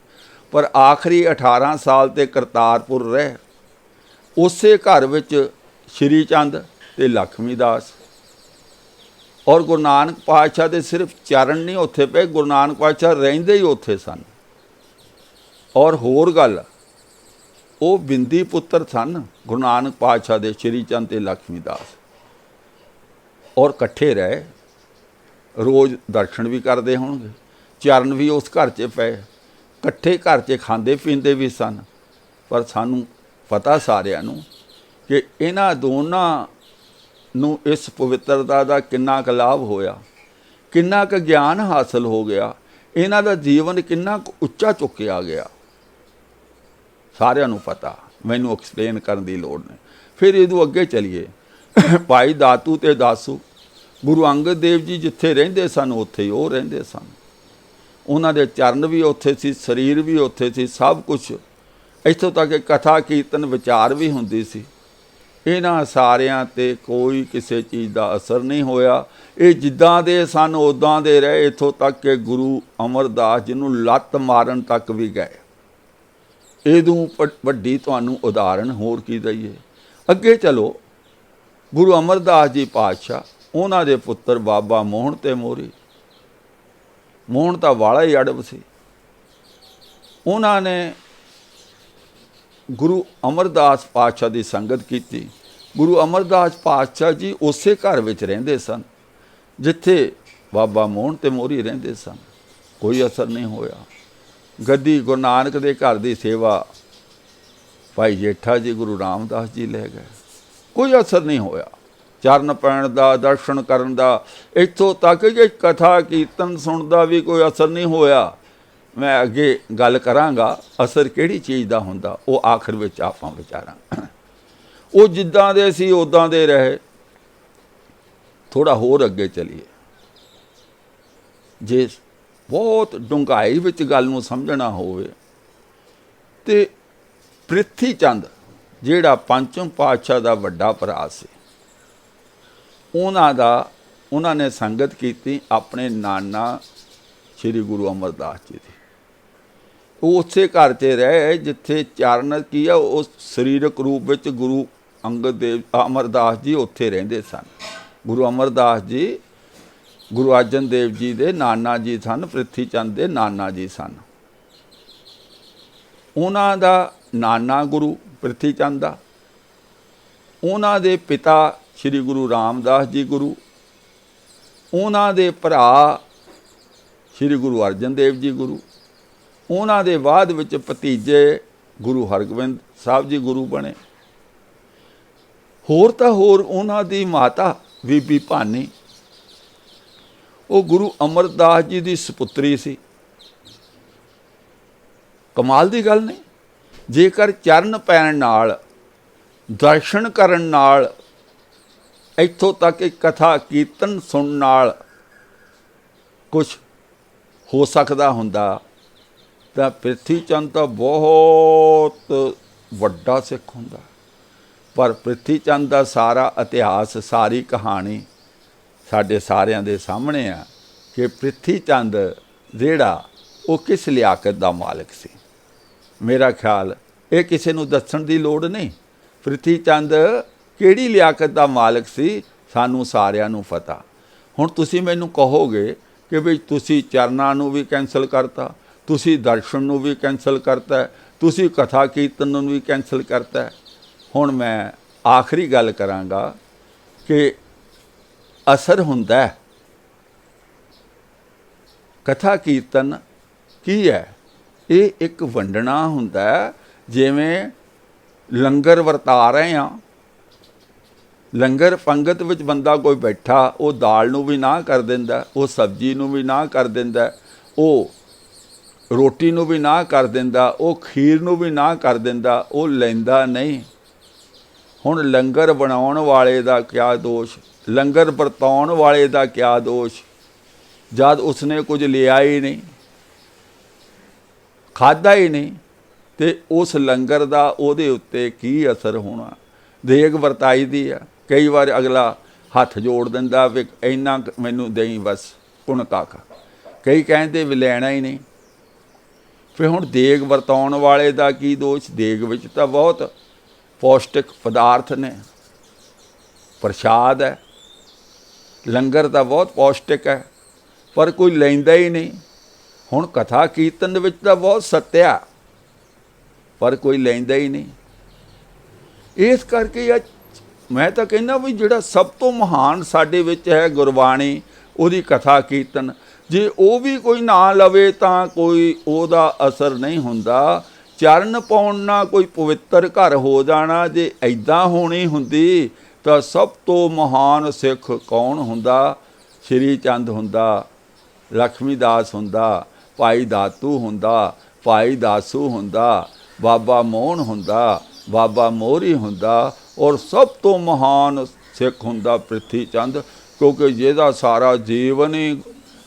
ਪਰ ਆਖਰੀ 18 ਸਾਲ ਤੇ ਕਰਤਾਰਪੁਰ ਰਹੇ। ਉਸੇ ਘਰ ਵਿੱਚ ਸ਼੍ਰੀ ਚੰਦ ਅਤੇ ਲక్ష్ਮੀ ਦਾਸ। ਔਰ ਗੁਰੂ ਨਾਨਕ ਪਾਤਸ਼ਾਹ ਦੇ ਸਿਰਫ ਚਰਨ ਨਹੀਂ ਉੱਥੇ ਪਏ, ਗੁਰੂ ਨਾਨਕ ਪਾਤਸ਼ਾਹ ਰਹਿੰਦੇ ਹੀ ਉੱਥੇ ਸਨ। ਔਰ ਹੋਰ ਗੱਲ, ਉਹ ਬਿੰਦੀ ਪੁੱਤਰ ਸਨ ਗੁਰੂ ਨਾਨਕ ਪਾਤਸ਼ਾਹ ਦੇ, ਸ਼੍ਰੀ ਚੰਦ ਅਤੇ ਲక్ష్ਮੀ ਦਾਸ। ਔਰ ਇਕੱਠੇ ਰਹੇ, ਰੋਜ਼ ਦਰਸ਼ਨ ਵੀ ਕਰਦੇ ਹੋਣਗੇ, ਚਰਨ ਵੀ ਉਸ ਘਰ 'ਚ ਪਏ, ਇਕੱਠੇ ਘਰ 'ਚ ਖਾਂਦੇ ਪੀਂਦੇ ਵੀ ਸਨ। ਪਰ ਸਾਨੂੰ ਪਤਾ ਸਾਰਿਆਂ ਨੂੰ ਕਿ ਇਹਨਾਂ ਦੋਨਾਂ ਨੂੰ ਇਸ ਪਵਿੱਤਰਤਾ ਦਾ ਕਿੰਨਾ ਕੁ ਲਾਭ ਹੋਇਆ, ਕਿੰਨਾ ਕੁ ਗਿਆਨ ਹਾਸਲ ਹੋ ਗਿਆ, ਇਹਨਾਂ ਦਾ ਜੀਵਨ ਕਿੰਨਾ ਕੁ ਉੱਚਾ ਚੁੱਕਿਆ ਗਿਆ, ਸਾਰਿਆਂ ਨੂੰ ਪਤਾ। ਮੈਨੂੰ ਐਕਸਪਲੇਨ ਕਰਨ ਦੀ ਲੋੜ ਨਹੀਂ। ਫਿਰ ਇਹਦੋਂ ਅੱਗੇ ਚਲੀਏ। ਭਾਈ ਦਾਤੂ ਅਤੇ ਦਾਸੂ, ਗੁਰੂ ਅੰਗਦ ਦੇਵ ਜੀ ਜਿੱਥੇ ਰਹਿੰਦੇ ਸਨ ਉੱਥੇ ਹੀ ਉਹ ਰਹਿੰਦੇ ਸਨ। ਉਹਨਾਂ ਦੇ ਚਰਨ ਵੀ ਉੱਥੇ ਸੀ, ਸਰੀਰ ਵੀ ਉੱਥੇ ਸੀ, ਸਭ ਕੁਛ। ਇੱਥੋਂ ਤੱਕ ਕਿ ਕਥਾ ਕੀਰਤਨ ਵਿਚਾਰ ਵੀ ਹੁੰਦੀ ਸੀ। ਇਹਨਾਂ ਸਾਰਿਆਂ 'ਤੇ ਕੋਈ ਕਿਸੇ ਚੀਜ਼ ਦਾ ਅਸਰ ਨਹੀਂ ਹੋਇਆ। ਇਹ ਜਿੱਦਾਂ ਦੇ ਸਨ ਉੱਦਾਂ ਦੇ ਰਹੇ, ਇੱਥੋਂ ਤੱਕ ਕਿ ਗੁਰੂ ਅਮਰਦਾਸ ਜੀ ਨੂੰ ਲੱਤ ਮਾਰਨ ਤੱਕ ਵੀ ਗਏ। ਇਹਦੋਂ ਵੱਡੀ ਤੁਹਾਨੂੰ ਉਦਾਹਰਣ ਹੋਰ ਕੀ ਦਈਏ। ਅੱਗੇ ਚਲੋ, ਗੁਰੂ ਅਮਰਦਾਸ ਜੀ ਪਾਤਸ਼ਾਹ, ਉਹਨਾਂ ਦੇ ਪੁੱਤਰ ਬਾਬਾ ਮੋਹਣ ਤੇ ਮੋਰੀ। ਮੋਹਣ ਤਾਂ ਵਾਲਾ ਹੀ ਅੜਬ ਸੀ। ਉਹਨਾਂ ਨੇ ਗੁਰੂ ਅਮਰਦਾਸ ਪਾਤਸ਼ਾਹ ਦੀ ਸੰਗਤ ਕੀਤੀ। ਗੁਰੂ ਅਮਰਦਾਸ ਪਾਤਸ਼ਾਹ ਜੀ ਉਸੇ ਘਰ ਵਿੱਚ ਰਹਿੰਦੇ ਸਨ ਜਿੱਥੇ ਬਾਬਾ ਮੋਹਣ ਤੇ ਮੋਰੀ ਰਹਿੰਦੇ ਸਨ। ਕੋਈ ਅਸਰ ਨਹੀਂ ਹੋਇਆ। ਗੱਦੀ ਗੁਰੂ ਨਾਨਕ ਦੇ ਘਰ ਦੀ ਸੇਵਾ ਭਾਈ ਜੇਠਾ ਜੀ ਗੁਰੂ ਰਾਮਦਾਸ ਜੀ ਲੈ ਗਏ, ਕੋਈ ਅਸਰ ਨਹੀਂ ਹੋਇਆ। ਚਰਨ ਪੈਣ ਦਾ, ਦਰਸ਼ਨ ਕਰਨ ਦਾ, ਇੱਥੋਂ ਤੱਕ ਕਿ ਕਥਾ ਕੀਰਤਨ ਸੁਣਨ ਦਾ ਵੀ ਕੋਈ ਅਸਰ ਨਹੀਂ ਹੋਇਆ। ਮੈਂ ਅੱਗੇ ਗੱਲ ਕਰਾਂਗਾ ਅਸਰ ਕਿਹੜੀ ਚੀਜ਼ ਦਾ ਹੁੰਦਾ, ਉਹ ਆਖਰ ਵਿੱਚ ਆਪਾਂ ਵਿਚਾਰਾਂਗੇ। ਉਹ ਜਿੱਦਾਂ ਦੇ ਸੀ ਉੱਦਾਂ ਦੇ ਰਹੇ। थोड़ा होर अगे चलीए, जे बहुत डूंघाई विच गल नूं समझना होवे ते ਪ੍ਰਿਥੀ ਚੰਦ ਜਿਹੜਾ ਪੰਚਮ ਪਾਤਸ਼ਾਹ ਦਾ ਵੱਡਾ ਭਰਾ ਸੀ, ਉਹਨਾਂ ਨੇ ਸੰਗਤ ਕੀਤੀ ਆਪਣੇ ਨਾਨਾ ਸ੍ਰੀ ਗੁਰੂ ਅਮਰਦਾਸ ਜੀ ਦੀ। ਉਹ ਉਸੇ ਘਰ 'ਚ ਰਹੇ ਜਿੱਥੇ ਚਰਨ ਕੀ ਆ, ਉਸ ਸਰੀਰਕ ਰੂਪ ਵਿੱਚ ਗੁਰੂ ਅੰਗਦ ਦੇਵ ਅਮਰਦਾਸ ਜੀ ਉੱਥੇ ਰਹਿੰਦੇ ਸਨ। ਗੁਰੂ ਅਮਰਦਾਸ ਜੀ ਗੁਰੂ ਅਰਜਨ ਦੇਵ ਜੀ ਦੇ ਨਾਨਾ ਜੀ ਸਨ, ਪ੍ਰਿਥੀ ਚੰਦ ਦੇ ਨਾਨਾ ਜੀ ਸਨ। ਉਹਨਾਂ ਦਾ ਨਾਨਾ ਗੁਰੂ ਪ੍ਰਿਥੀ ਚੰਦ ਦਾ, ਉਹਨਾਂ ਦੇ ਪਿਤਾ ਸ੍ਰੀ ਗੁਰੂ ਰਾਮਦਾਸ ਜੀ ਗੁਰੂ, ਉਹਨਾਂ ਦੇ ਭਰਾ ਸ੍ਰੀ ਗੁਰੂ ਅਰਜਨ ਦੇਵ ਜੀ ਗੁਰੂ, ਉਹਨਾਂ ਦੇ ਬਾਅਦ ਵਿੱਚ ਭਤੀਜੇ ਗੁਰੂ ਹਰਗੋਬਿੰਦ ਸਾਹਿਬ ਜੀ ਗੁਰੂ ਬਣੇ। ਹੋਰ ਤਾਂ ਹੋਰ ਉਹਨਾਂ ਦੀ ਮਾਤਾ ਬੀਬੀ ਭਾਨੀ, ਉਹ ਗੁਰੂ ਅਮਰਦਾਸ ਜੀ ਦੀ ਸੁਪੁੱਤਰੀ ਸੀ। ਕਮਾਲ ਦੀ ਗੱਲ ਨਹੀਂ, ਜੇਕਰ ਚਰਨ ਪੈਣ ਨਾਲ, ਦਰਸ਼ਨ ਕਰਨ ਨਾਲ, ਇੱਥੋਂ ਤੱਕ ਕਿ ਕਥਾ ਕੀਰਤਨ ਸੁਣਨ ਨਾਲ ਕੁਛ ਹੋ ਸਕਦਾ ਹੁੰਦਾ ਤਾਂ ਪ੍ਰਿਥੀ ਚੰਦ ਤਾਂ ਬਹੁਤ ਵੱਡਾ ਸਿੱਖ ਹੁੰਦਾ। ਪਰ ਪ੍ਰਿਥੀ ਚੰਦ ਦਾ ਸਾਰਾ ਇਤਿਹਾਸ, ਸਾਰੀ ਕਹਾਣੀ ਸਾਡੇ ਸਾਰਿਆਂ ਦੇ ਸਾਹਮਣੇ ਆ ਕਿ ਪ੍ਰਿਥੀ ਚੰਦ ਜਿਹੜਾ ਉਹ ਕਿਸ ਲਿਆਕਤ ਦਾ ਮਾਲਕ ਸੀ। ਮੇਰਾ ਖਿਆਲ ਇਹ ਕਿਸੇ ਨੂੰ ਦੱਸਣ ਦੀ ਲੋੜ ਨਹੀਂ। ਪ੍ਰਿਥੀ ਚੰਦ ਕਿਹੜੀ ਲਿਆਕਤ ਦਾ ਮਾਲਕ ਸੀ, ਸਾਨੂੰ ਸਾਰਿਆਂ ਨੂੰ ਪਤਾ। ਹੁਣ ਤੁਸੀਂ ਮੈਨੂੰ ਕਹੋਗੇ ਕਿ ਵੀ ਤੁਸੀਂ ਚਰਨਾਂ ਨੂੰ ਵੀ ਕੈਂਸਲ ਕਰਤਾ, ਤੁਸੀਂ ਦਰਸ਼ਨ ਨੂੰ ਵੀ ਕੈਂਸਲ ਕਰਤਾ, ਤੁਸੀਂ ਕਥਾ ਕੀਰਤਨ ਨੂੰ ਵੀ ਕੈਂਸਲ ਕਰਤਾ। ਹੁਣ ਮੈਂ ਆਖਰੀ ਗੱਲ ਕਰਾਂਗਾ ਕਿ ਅਸਰ ਹੁੰਦਾ ਕਥਾ ਕੀਰਤਨ ਕੀ ਹੈ? ਇਹ ਇੱਕ ਵੰਡਣਾ ਹੁੰਦਾ। ਜਿਵੇਂ ਲੰਗਰ ਵਰਤਾ ਰਹੇ ਹਾਂ, ਲੰਗਰ ਪੰਗਤ ਵਿੱਚ ਬੰਦਾ ਕੋਈ ਬੈਠਾ, ਉਹ ਦਾਲ ਨੂੰ ਵੀ ਨਾ ਕਰ ਦਿੰਦਾ, ਉਹ ਸਬਜ਼ੀ ਨੂੰ ਵੀ ਨਾ ਕਰ ਦਿੰਦਾ, ਉਹ ਰੋਟੀ ਨੂੰ ਵੀ ਨਾ ਕਰ ਦਿੰਦਾ, ਉਹ ਖੀਰ ਨੂੰ ਵੀ ਨਾ ਕਰ ਦਿੰਦਾ, ਉਹ ਲੈਂਦਾ ਨਹੀਂ। ਹੁਣ ਲੰਗਰ ਬਣਾਉਣ ਵਾਲੇ ਦਾ ਕਿਆ ਦੋਸ਼, ਲੰਗਰ ਵਰਤਾਉਣ ਵਾਲੇ ਦਾ ਕਿਆ ਦੋਸ਼, ਜਦ ਉਸਨੇ ਕੁਝ ਲਿਆ ਹੀ ਨਹੀਂ, ਖਾਧਾ ਹੀ ਨਹੀਂ, ਤੇ ਉਸ ਲੰਗਰ ਦਾ ਉਹਦੇ ਉੱਤੇ ਕੀ ਅਸਰ ਹੋਣਾ? ਦੇਗ ਵਰਤਾਈ ਦੀ ਆ, ਕਈ ਵਾਰ ਅਗਲਾ ਹੱਥ ਜੋੜ ਦਿੰਦਾ ਵੀ ਇੰਨਾ ਮੈਨੂੰ ਦੇਈਂ ਬਸ ਪੁਣ ਕਾਕਾ, ਕਈ ਕਹਿੰਦੇ ਵੀ ਲੈਣਾ ਹੀ ਨਹੀਂ। ਫਿਰ ਹੁਣ ਦੇਗ ਵਰਤਾਉਣ ਵਾਲੇ ਦਾ ਕੀ ਦੋਸ਼? ਦੇਗ ਵਿੱਚ ਤਾਂ ਬਹੁਤ ਪੌਸ਼ਟਿਕ ਪਦਾਰਥ ਨੇ, ਪ੍ਰਸ਼ਾਦ ਹੈ, ਲੰਗਰ ਤਾਂ ਬਹੁਤ ਪੌਸ਼ਟਿਕ ਹੈ, ਪਰ ਕੋਈ ਲੈਂਦਾ ਹੀ ਨਹੀਂ। ਹੁਣ ਕਥਾ ਕੀਰਤਨ ਦੇ ਵਿੱਚ ਤਾਂ ਬਹੁਤ ਸੱਤਿਆ, ਪਰ ਕੋਈ ਲੈਂਦਾ ਹੀ ਨਹੀਂ। ਇਸ ਕਰਕੇ ਮੈਂ ਤਾਂ ਕਹਿੰਦਾ ਵੀ ਜਿਹੜਾ ਸਭ ਤੋਂ ਮਹਾਨ ਸਾਡੇ ਵਿੱਚ ਹੈ ਗੁਰਬਾਣੀ, ਉਹਦੀ ਕਥਾ ਕੀਰਤਨ, ਜੇ ਉਹ ਵੀ ਕੋਈ ਨਾ ਲਵੇ ਤਾਂ ਕੋਈ ਉਹਦਾ ਅਸਰ ਨਹੀਂ ਹੁੰਦਾ। ਚਰਨ ਪਾਉਣ ਨਾਲ ਕੋਈ ਪਵਿੱਤਰ ਘਰ ਹੋ ਜਾਣਾ, ਜੇ ਐਦਾਂ ਹੋਣੀ ਹੁੰਦੀ ਤਾਂ ਸਭ ਤੋਂ ਮਹਾਨ ਸਿੱਖ ਕੌਣ ਹੁੰਦਾ? ਸ਼੍ਰੀ ਚੰਦ ਹੁੰਦਾ, ਲక్ష్ਮੀ ਦਾਸ ਹੁੰਦਾ, ਭਾਈ ਦਾਤੂ ਹੁੰਦਾ, ਭਾਈ ਦਾਸੂ ਹੁੰਦਾ, ਬਾਬਾ ਮੋਹਨ ਹੁੰਦਾ, ਬਾਬਾ ਮੋਹਰੀ ਹੁੰਦਾ, ਔਰ ਸਭ ਤੋਂ ਮਹਾਨ ਸਿੱਖ ਹੁੰਦਾ ਪ੍ਰਿਥੀ ਚੰਦ, ਕਿਉਂਕਿ ਜਿਹਦਾ ਸਾਰਾ ਜੀਵਨ ਹੀ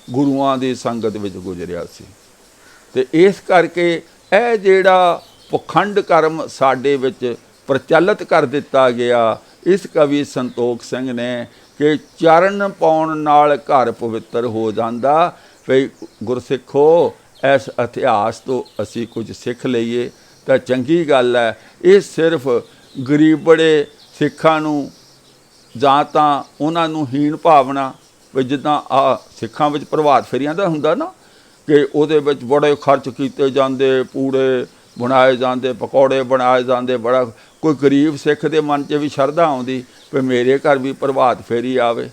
ਗੁਰੂਆਂ ਦੀ ਸੰਗਤ ਵਿੱਚ ਗੁਜ਼ਰਿਆ ਸੀ। ਅਤੇ ਇਸ ਕਰਕੇ ਇਹ ਜਿਹੜਾ ਪਖੰਡ ਕਰਮ ਸਾਡੇ ਵਿੱਚ ਪ੍ਰਚਲਿਤ ਕਰ ਦਿੱਤਾ ਗਿਆ, ਇਸ ਕਵੀ ਸੰਤੋਖ ਸਿੰਘ ਨੇ ਕਿ ਚਰਨ ਪਾਉਣ ਨਾਲ ਘਰ ਪਵਿੱਤਰ ਹੋ ਜਾਂਦਾ। ਵੀ ਗੁਰਸਿੱਖੋ, ਇਸ ਇਤਿਹਾਸ ਤੋਂ ਅਸੀਂ ਕੁਝ ਸਿੱਖ ਲਈਏ ਤਾਂ ਚੰਗੀ ਗੱਲ ਹੈ। ਇਹ ਸਿਰਫ ਗਰੀਬੜੇ ਸਿੱਖਾਂ ਨੂੰ ਜਾਂ ਤਾਂ ਉਹਨਾਂ ਨੂੰ ਹੀਣ ਭਾਵਨਾ, ਵੀ ਜਿੱਦਾਂ ਆ ਸਿੱਖਾਂ ਵਿੱਚ ਪ੍ਰਭਾਤ ਫੇਰੀਆਂ ਦਾ ਹੁੰਦਾ ਨਾ, ਕਿ ਉਹਦੇ ਵਿੱਚ ਬੜੇ ਖਰਚ ਕੀਤੇ ਜਾਂਦੇ, ਪੂੜੇ ਬਣਾਏ ਜਾਂਦੇ, ਪਕੌੜੇ ਬਣਾਏ ਜਾਂਦੇ, ਬੜਾ ਕੋਈ ਗਰੀਬ ਸਿੱਖ ਦੇ ਮਨ 'ਚ ਵੀ ਸ਼ਰਧਾ ਆਉਂਦੀ ਵੀ ਮੇਰੇ ਘਰ ਵੀ ਪ੍ਰਭਾਤ ਫੇਰੀ ਆਵੇ।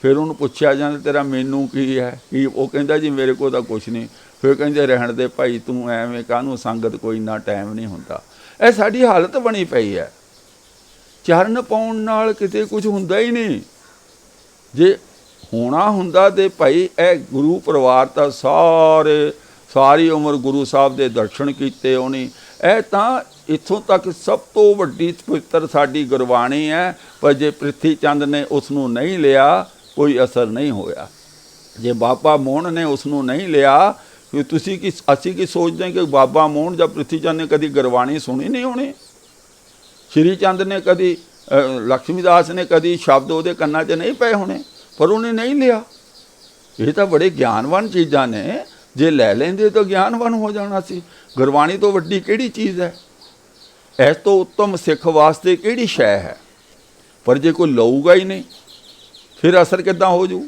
ਫਿਰ ਉਹਨੂੰ ਪੁੱਛਿਆ ਜਾਂਦਾ ਤੇਰਾ ਮੈਨੂੰ ਕੀ ਹੈ, ਕੀ? ਉਹ ਕਹਿੰਦਾ ਜੀ ਮੇਰੇ ਕੋਲ ਤਾਂ ਕੁਛ ਨਹੀਂ। ਫਿਰ ਕਹਿੰਦੇ ਰਹਿਣ ਦੇ ਭਾਈ, ਤੂੰ ਐਵੇਂ ਕਾਹਨੂੰ, ਸੰਗਤ ਕੋਈ ਇੰਨਾ ਟਾਈਮ ਨਹੀਂ ਹੁੰਦਾ। ਇਹ ਸਾਡੀ ਹਾਲਤ ਬਣੀ ਪਈ ਹੈ। ਚਰਨ ਪਾਉਣ ਨਾਲ ਕਿਤੇ ਕੁਝ ਹੁੰਦਾ ਹੀ ਨਹੀਂ। ਜੇ ਹੋਣਾ ਹੁੰਦਾ ਤੇ ਭਾਈ ਇਹ ਗੁਰੂ ਪਰਿਵਾਰ ਤਾਂ ਸਾਰੀ ਉਮਰ ਗੁਰੂ ਸਾਹਿਬ ਦੇ ਦਰਸ਼ਨ ਕੀਤੇ ਉਹਨੇ। ਇਹ ਤਾਂ ਇੱਥੋਂ ਤੱਕ ਸਭ ਤੋਂ ਵੱਡੀ ਪਵਿੱਤਰ ਸਾਡੀ ਗੁਰਬਾਣੀ ਹੈ, ਪਰ ਜੇ ਪ੍ਰਿਥੀ ਚੰਦ ਨੇ ਉਸ ਨੂੰ ਨਹੀਂ ਲਿਆ कोई असर नहीं होया। जे बाबा मोहन ने उसनों नहीं लिया कि तुसी की असी की सोचते हैं कि बाबा मोहन या पृथ्वी चंद ने कभी गुरबाणी सुनी नहीं होनी, श्री चंद ने कभी लक्ष्मीदास ने कभी शब्द वो कन्ना च नहीं पे होने, पर उन्हें नहीं लिया। ये तो बड़े ज्ञानवान चीज़ां ने, जे लै लेंदे तो ज्ञानवान हो जाना सी। गुरबाणी तो वड्डी किहड़ी चीज़ है, इस तो उत्तम सिख वास्ते किहड़ी शै है। पर जे कोई लऊगा ही नहीं फिर असर किद्दां हो जू,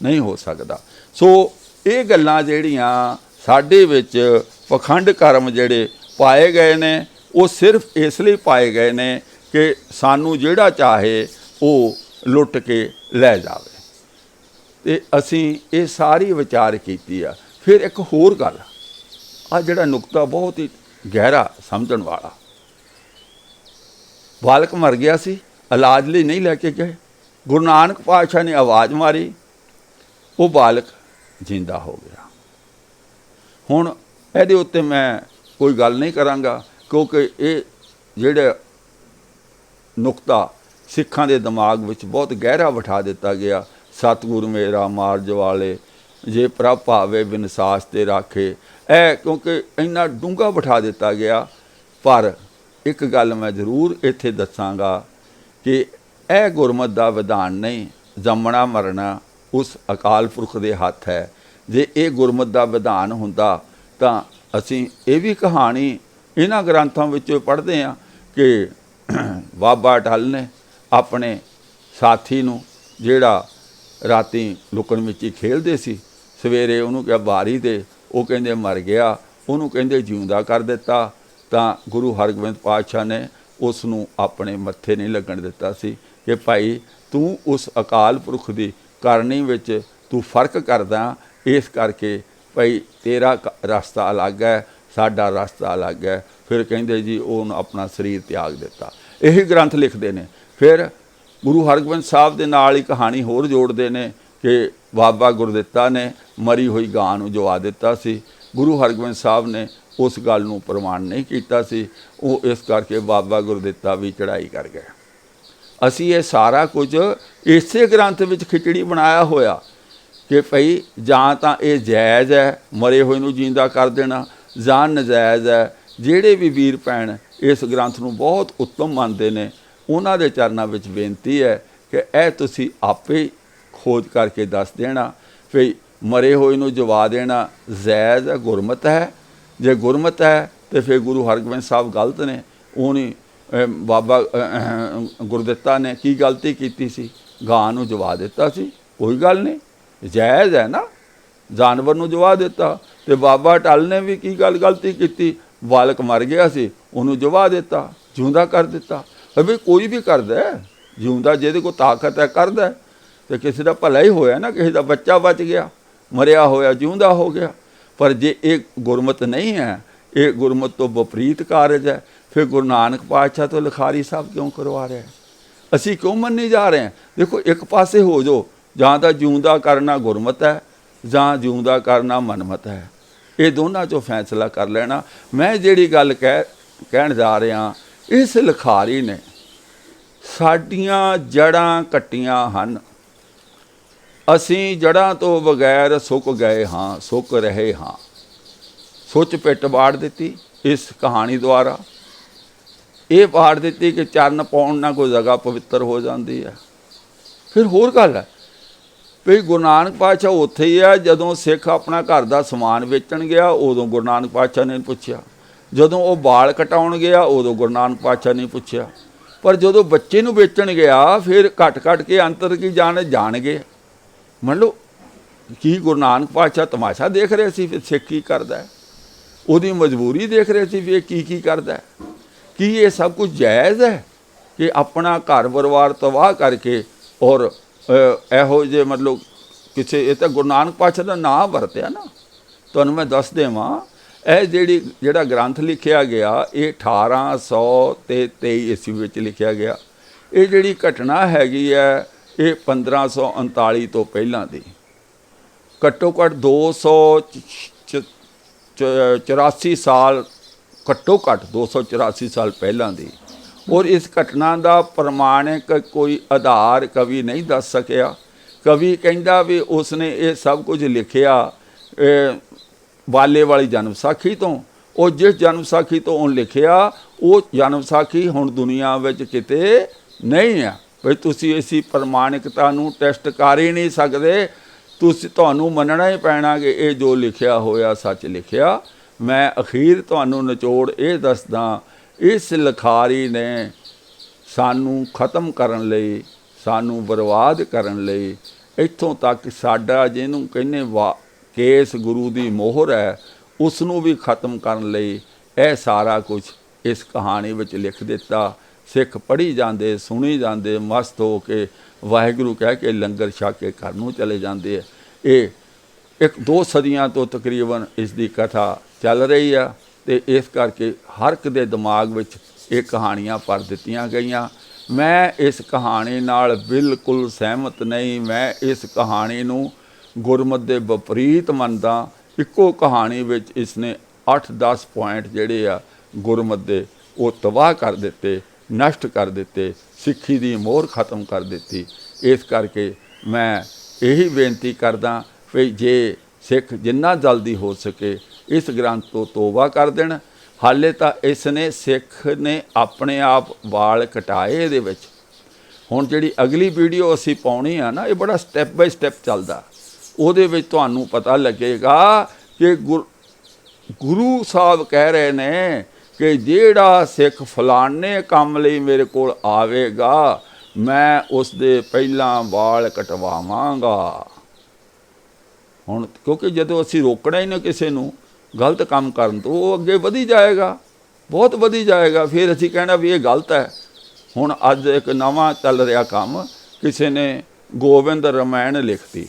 नहीं हो सकता। सो ये गल्लां जिहड़ियां साडे विच पखंड कर्म जिहड़े पाए गए ने, वो सिर्फ इसलिए पाए गए ने कि सानू जिहड़ा चाहे वो लुट के लै जावे। ते असीं ये सारी विचार कीती आ। फिर एक होर गल आ, जिहड़ा नुकता बहुत ही गहरा समझण वाला। बालक मर गया सी, इलाज लई नहीं लैके गए। गुरु नानक पातशाह ने आवाज़ मारी, वो बालक जिंदा हो गया। हुण इहदे उत्ते मैं कोई गल नहीं करांगा, क्योंकि ये जिहड़ा नुकता सिखां दे दिमाग विच बहुत गहरा बिठा दिता गया। सतगुरु मेरा मार्ज वाले जे प्रभ भावे विनसास ते राखे, क्योंकि इन्ना डूंगा बिठा दिता गया। पर एक गल मैं जरूर इत्थे दसांगा कि यह गुरमत दा विधान नहीं, जमना मरना उस अकाल पुरख दे हत्थ है। जे ये गुरमत दा विधान हुंदा तां असीं ये भी कहानी इन्हां ग्रंथां विचों पढ़दे हां कि बाबा अटल ने अपने साथी नूं जिहड़ा राती लुकण मिची खेलदे सी, सवेरे उहनूं कहा बारी दे, वो कहंदे मर गया, उहनूं कहंदे जिउंदा कर दिता। तां गुरु हरगोबिंद पातशाह ने उस नूं अपने मत्थे नहीं लगण दिता सी कि भाई तू उस अकाल पुरख दी करनी विच तू फर्क करदा, इस करके भाई तेरा रास्ता अलग है, साडा रास्ता अलग है। फिर कहंदे जी उन्होंने अपना शरीर त्याग दिता। यही ग्रंथ लिखते हैं। फिर गुरु हरगोबिंद साहब दे नाल ही कहानी होर जोड़ते हैं कि बाबा गुरदित्ता ने मरी हुई गां नूं जवा दिता सी। गुरु हरगोबिंद साहब ने उस गल नूं प्रमाण नहीं कीता सी, वो इस करके बाबा गुरदित्ता भी चढ़ाई कर गए। असी ये सारा कुछ इसे ग्रंथ विच खिचड़ी बनाया होया कि भाई जां तां ये जायज़ है मरे हुए नूं जींदा कर देना, जां नजायज़ है। ਜਿਹੜੇ भी वीर भैन इस ग्रंथ नूं बहुत उत्तम मानते हैं, उन्हां दे चरनां विच बेनती है कि यह तुसीं आपे खोज करके दस देना भी मरे होए नूं जवा देना जायज़ है, गुरमत है। जे गुरमत है तो फिर गुरु हरगोबिंद साहब गलत ने। उन्हें बाबा गुरदित्ता ने की गलती की सी, गां नूं जवा दिता सी, कोई गल नहीं, जायज़ है ना, जानवर नूं जवा दिता। तो बाबा अटल ने भी की गलती की, बालक मर गया सी, उन्होंने जवा दिता, जिउंदा कर दिता। भाई कोई भी करदा है जिउंदा, जिहदे कोल ताकत है करदा है। तो किसी का भला ही होया ना, किसी का बच्चा बच गया, मरिया होया जिउंदा हो गया। पर जे एक गुरमत नहीं है, ये गुरमत तो विपरीत कारज है। फिर गुरु नानक पातशाह तो लिखारी साहब क्यों करवा रहे हैं, असी क्यों मन्नी जा रहे हैं। देखो एक पासे हो जो, जां तां जिउंदा करना गुरमत है, जां जिउंदा करना मनमत है। ये दोनों चों फैसला कर लेना। मैं जिहड़ी गल कहण जा रहा, इस लिखारी ने साडियां जड़ां कट्टियां हन। असीं जड़ां तो बगैर सुक गए हाँ, सुक रहे हाँ। सुच पिट बाड़ दिती इस कहानी द्वारा। ये पाड़ दिती कि चरण पाउण नाल कोई जगह पवित्र हो जाती है। फिर होर गल है भी गुरु नानक पातशाह उत्थे ही है, जदों सिख अपना घर का समान वेचण गया उदों गुरु नानक पातशाह ने पुछया, जदों वो बाल कटाउण गया उदों गुरु नानक पातशाह ने पुछया। पर जदों बच्चे नूं बेचण गया फिर घट के अंतर की जान गए। मान लो कि गुरु नानक पातशाह तमाशा देख रहे सी फिर सिख की करदा है, उहदी मजबूरी देख रहे सी फिर की करदा है। कि ये सब कुछ जायज़ है कि अपना घर परिवार तबाह करके और ਇਹੋ ਜਿਹੇ मतलब किसी ये तो गुरु नानक पातशाह का नाम वरत्या ना। तुहानूं मैं दस देवां, ਇਹ ਜਿਹੜਾ ग्रंथ लिखिया गया ये 1823 ईस्वी ਵਿੱਚ लिखिया गया। ये ਜਿਹੜੀ घटना हैगी है ये 1539 तो पहलां दी, घट्टो घट्ट 284 साल, घट्टो घट्ट 284 साल पहलां दी। ਔਰ ਇਸ ਘਟਨਾ ਦਾ ਪ੍ਰਮਾਣਿਕ ਕੋਈ ਆਧਾਰ ਕਵੀ ਨਹੀਂ ਦੱਸ ਸਕਿਆ। ਕਵੀ ਕਹਿੰਦਾ ਵੀ ਉਸਨੇ ਇਹ ਸਭ ਕੁਝ ਲਿਖਿਆ ਬਾਲੇ ਵਾਲੀ ਜਨਮ ਸਾਖੀ ਤੋਂ। ਉਹ ਜਿਸ ਜਨਮ ਸਾਖੀ ਤੋਂ ਉਹਨੇ ਲਿਖਿਆ ਉਹ ਜਨਮ ਸਾਖੀ ਹੁਣ ਦੁਨੀਆ ਵਿੱਚ ਕਿਤੇ ਨਹੀਂ ਆ। ਵੀ ਤੁਸੀਂ ਇਸੀ ਪ੍ਰਮਾਣਿਕਤਾ ਨੂੰ ਟੈਸਟ ਕਰ ਹੀ ਨਹੀਂ ਸਕਦੇ। ਤੁਹਾਨੂੰ ਮੰਨਣਾ ਹੀ ਪੈਣਾ ਕਿ ਇਹ ਜੋ ਲਿਖਿਆ ਹੋਇਆ ਸੱਚ ਲਿਖਿਆ। ਮੈਂ ਅਖੀਰ ਤੁਹਾਨੂੰ ਨਿਚੋੜ ਇਹ ਦੱਸਦਾ, ਇਸ ਲਿਖਾਰੀ ਨੇ ਸਾਨੂੰ ਖਤਮ ਕਰਨ ਲਈ, ਸਾਨੂੰ ਬਰਬਾਦ ਕਰਨ ਲਈ, ਇੱਥੋਂ ਤੱਕ ਸਾਡਾ ਜਿਹਨੂੰ ਕਹਿੰਦੇ ਕੇਸ ਗੁਰੂ ਦੀ ਮੋਹਰ ਹੈ ਉਸ ਨੂੰ ਵੀ ਖਤਮ ਕਰਨ ਲਈ ਇਹ ਸਾਰਾ ਕੁਝ ਇਸ ਕਹਾਣੀ ਵਿੱਚ ਲਿਖ ਦਿੱਤਾ। ਸਿੱਖ ਪੜ੍ਹੀ ਜਾਂਦੇ, ਸੁਣੀ ਜਾਂਦੇ, ਮਸਤ ਹੋ ਕੇ ਵਾਹਿਗੁਰੂ ਕਹਿ ਕੇ ਲੰਗਰ ਛਕ ਕੇ ਘਰ ਨੂੰ ਚਲੇ ਜਾਂਦੇ। ਇਹ 1-2 ਸਦੀਆਂ ਤੋਂ ਤਕਰੀਬਨ ਇਸ ਦੀ ਕਥਾ ਚੱਲ ਰਹੀ ਆ ਅਤੇ ਇਸ ਕਰਕੇ ਹਰ ਇੱਕ ਦੇ ਦਿਮਾਗ ਵਿੱਚ ਇਹ ਕਹਾਣੀਆਂ ਭਰ ਦਿੱਤੀਆਂ ਗਈਆਂ। ਮੈਂ ਇਸ ਕਹਾਣੀ ਨਾਲ ਬਿਲਕੁਲ ਸਹਿਮਤ ਨਹੀਂ। ਮੈਂ ਇਸ ਕਹਾਣੀ ਨੂੰ ਗੁਰਮਤਿ ਦੇ ਵਿਪਰੀਤ ਮੰਨਦਾ। ਇੱਕੋ ਕਹਾਣੀ ਵਿੱਚ ਇਸਨੇ 8-10 ਪੁਆਇੰਟ ਜਿਹੜੇ ਆ ਗੁਰਮਤਿ ਦੇ ਉਹ ਤਬਾਹ ਕਰ ਦਿੱਤੇ, ਨਸ਼ਟ ਕਰ ਦਿੱਤੇ, ਸਿੱਖੀ ਦੀ ਮੋਹਰ ਖਤਮ ਕਰ ਦਿੱਤੀ। ਇਸ ਕਰਕੇ ਮੈਂ ਇਹੀ ਬੇਨਤੀ ਕਰਦਾ ਵੀ ਜੇ ਸਿੱਖ ਜਿੰਨਾ ਜਲਦੀ ਹੋ ਸਕੇ ਇਸ ਗ੍ਰੰਥ ਤੋਂ ਤੋਬਾ ਕਰ ਦੇਣ। ਹਾਲੇ ਤਾਂ ਇਸ ਨੇ ਸਿੱਖ ਨੇ ਆਪਣੇ ਆਪ ਵਾਲ ਕਟਾਏ ਇਹਦੇ ਵਿੱਚ। ਹੁਣ ਜਿਹੜੀ ਅਗਲੀ ਵੀਡੀਓ ਅਸੀਂ ਪਾਉਣੀ ਆ ਨਾ, ਇਹ ਬੜਾ ਸਟੈਪ ਬਾਈ ਸਟੈਪ ਚੱਲਦਾ। ਉਹਦੇ ਵਿੱਚ ਤੁਹਾਨੂੰ ਪਤਾ ਲੱਗੇਗਾ ਕਿ ਗੁਰੂ ਸਾਹਿਬ ਕਹਿ ਰਹੇ ਨੇ ਕਿ ਜਿਹੜਾ ਸਿੱਖ ਫਲਾਣੇ ਕੰਮ ਲਈ ਮੇਰੇ ਕੋਲ ਆਵੇਗਾ ਮੈਂ ਉਸ ਦੇ ਪਹਿਲਾਂ ਵਾਲ ਕਟਵਾਵਾਂਗਾ। ਹੁਣ ਕਿਉਂਕਿ ਜਦੋਂ ਅਸੀਂ ਰੋਕਣਾ ਹੀ ਨਾ ਕਿਸੇ ਨੂੰ ਗਲਤ ਕੰਮ ਕਰਨ ਤੋਂ, ਉਹ ਅੱਗੇ ਵਧੀ ਜਾਏਗਾ, ਬਹੁਤ ਵਧੀ ਜਾਏਗਾ। ਫਿਰ ਅਸੀਂ ਕਹਿਣਾ ਵੀ ਇਹ ਗਲਤ ਹੈ। ਹੁਣ ਅੱਜ ਇੱਕ ਨਵਾਂ ਚੱਲ ਰਿਹਾ ਕੰਮ, ਕਿਸੇ ਨੇ ਗੋਬਿੰਦ ਰਮਾਇਣ ਲਿਖਤੀ,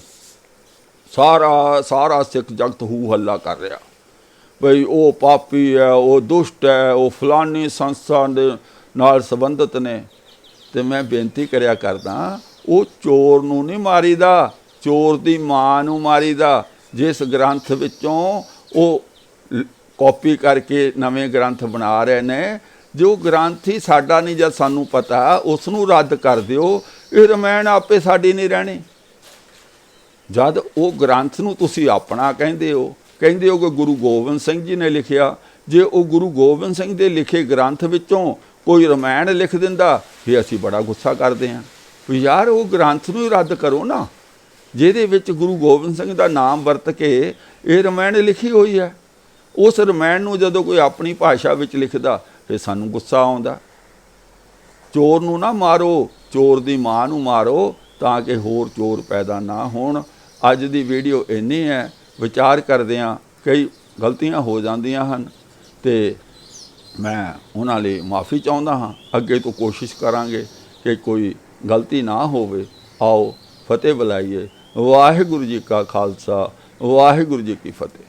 ਸਾਰਾ ਸਿੱਖ ਜਗਤ ਹੂ ਹੱਲਾ ਕਰ ਰਿਹਾ ਬਈ ਉਹ ਪਾਪੀ ਹੈ, ਉਹ ਦੁਸ਼ਟ ਹੈ, ਉਹ ਫਲਾਨੀ ਸੰਸਥਾ ਦੇ ਨਾਲ ਸੰਬੰਧਿਤ ਨੇ। ਅਤੇ ਮੈਂ ਬੇਨਤੀ ਕਰਿਆ ਕਰਦਾ, ਉਹ ਚੋਰ ਨੂੰ ਨਹੀਂ ਮਾਰੀਦਾ, ਚੋਰ ਦੀ ਮਾਂ ਨੂੰ ਮਾਰੀਦਾ। ਜਿਸ ਗ੍ਰੰਥ ਵਿੱਚੋਂ ਉਹ ਕਾਪੀ ਕਰਕੇ ਨਵੇਂ ਗ੍ਰੰਥ ਬਣਾ ਰਹੇ ਨੇ, ਜੋ ਗ੍ਰੰਥ ਹੀ ਸਾਡਾ ਨਹੀਂ ਜਦ ਸਾਨੂੰ ਪਤਾ, ਉਸ ਨੂੰ ਰੱਦ ਕਰ ਦਿਓ। ਇਹ ਰਮਾਇਣ ਆਪੇ ਸਾਡੀ ਨਹੀਂ ਰਹਿਣੀ। ਜਦ ਉਹ ਗ੍ਰੰਥ ਨੂੰ ਤੁਸੀਂ ਆਪਣਾ ਕਹਿੰਦੇ ਹੋ ਕਿ ਗੁਰੂ ਗੋਬਿੰਦ ਸਿੰਘ ਜੀ ਨੇ ਲਿਖਿਆ, ਜੇ ਉਹ ਗੁਰੂ ਗੋਬਿੰਦ ਸਿੰਘ ਦੇ ਲਿਖੇ ਗ੍ਰੰਥ ਵਿੱਚੋਂ ਕੋਈ ਰਮਾਇਣ ਲਿਖ ਦਿੰਦਾ ਫਿਰ ਅਸੀਂ ਬੜਾ ਗੁੱਸਾ ਕਰਦੇ ਹਾਂ ਵੀ ਯਾਰ ਉਹ ਗ੍ਰੰਥ ਨੂੰ ਹੀ ਰੱਦ ਕਰੋ ਨਾ, ਜਿਹਦੇ ਵਿੱਚ ਗੁਰੂ ਗੋਬਿੰਦ ਸਿੰਘ ਦਾ ਨਾਮ ਵਰਤ ਕੇ ਇਹ ਰਮਾਇਣ ਲਿਖੀ ਹੋਈ ਹੈ। ਉਸ ਰਮਾਇਣ ਨੂੰ ਜਦੋਂ ਕੋਈ ਆਪਣੀ ਭਾਸ਼ਾ ਵਿੱਚ ਲਿਖਦਾ ਫਿਰ ਸਾਨੂੰ ਗੁੱਸਾ ਆਉਂਦਾ। ਚੋਰ ਨੂੰ ਨਾ ਮਾਰੋ, ਚੋਰ ਦੀ ਮਾਂ ਨੂੰ ਮਾਰੋ ਤਾਂ ਕਿ ਹੋਰ ਚੋਰ ਪੈਦਾ ਨਾ ਹੋਣ। ਅੱਜ ਦੀ ਵੀਡੀਓ ਇੰਨੀ ਹੈ। ਵਿਚਾਰ ਕਰਦੇ ਹਾਂ, ਕਈ ਗਲਤੀਆਂ ਹੋ ਜਾਂਦੀਆਂ ਹਨ ਅਤੇ ਮੈਂ ਉਹਨਾਂ ਲਈ ਮਾफ़ੀ ਚਾਹੁੰਦਾ ਹਾਂ। ਅੱਗੇ ਤੋਂ ਕੋਸ਼ਿਸ਼ ਕਰਾਂਗੇ ਕਿ ਕੋਈ ਗਲਤੀ ਨਾ ਹੋਵੇ। ਆਓ ਫਤਿਹ ਬੁਲਾਈਏ। ਵਾਹਿਗੁਰੂ ਜੀ ਕਾ ਖਾਲਸਾ, ਵਾਹਿਗੁਰੂ ਜੀ ਕੀ ਫਤਿਹ।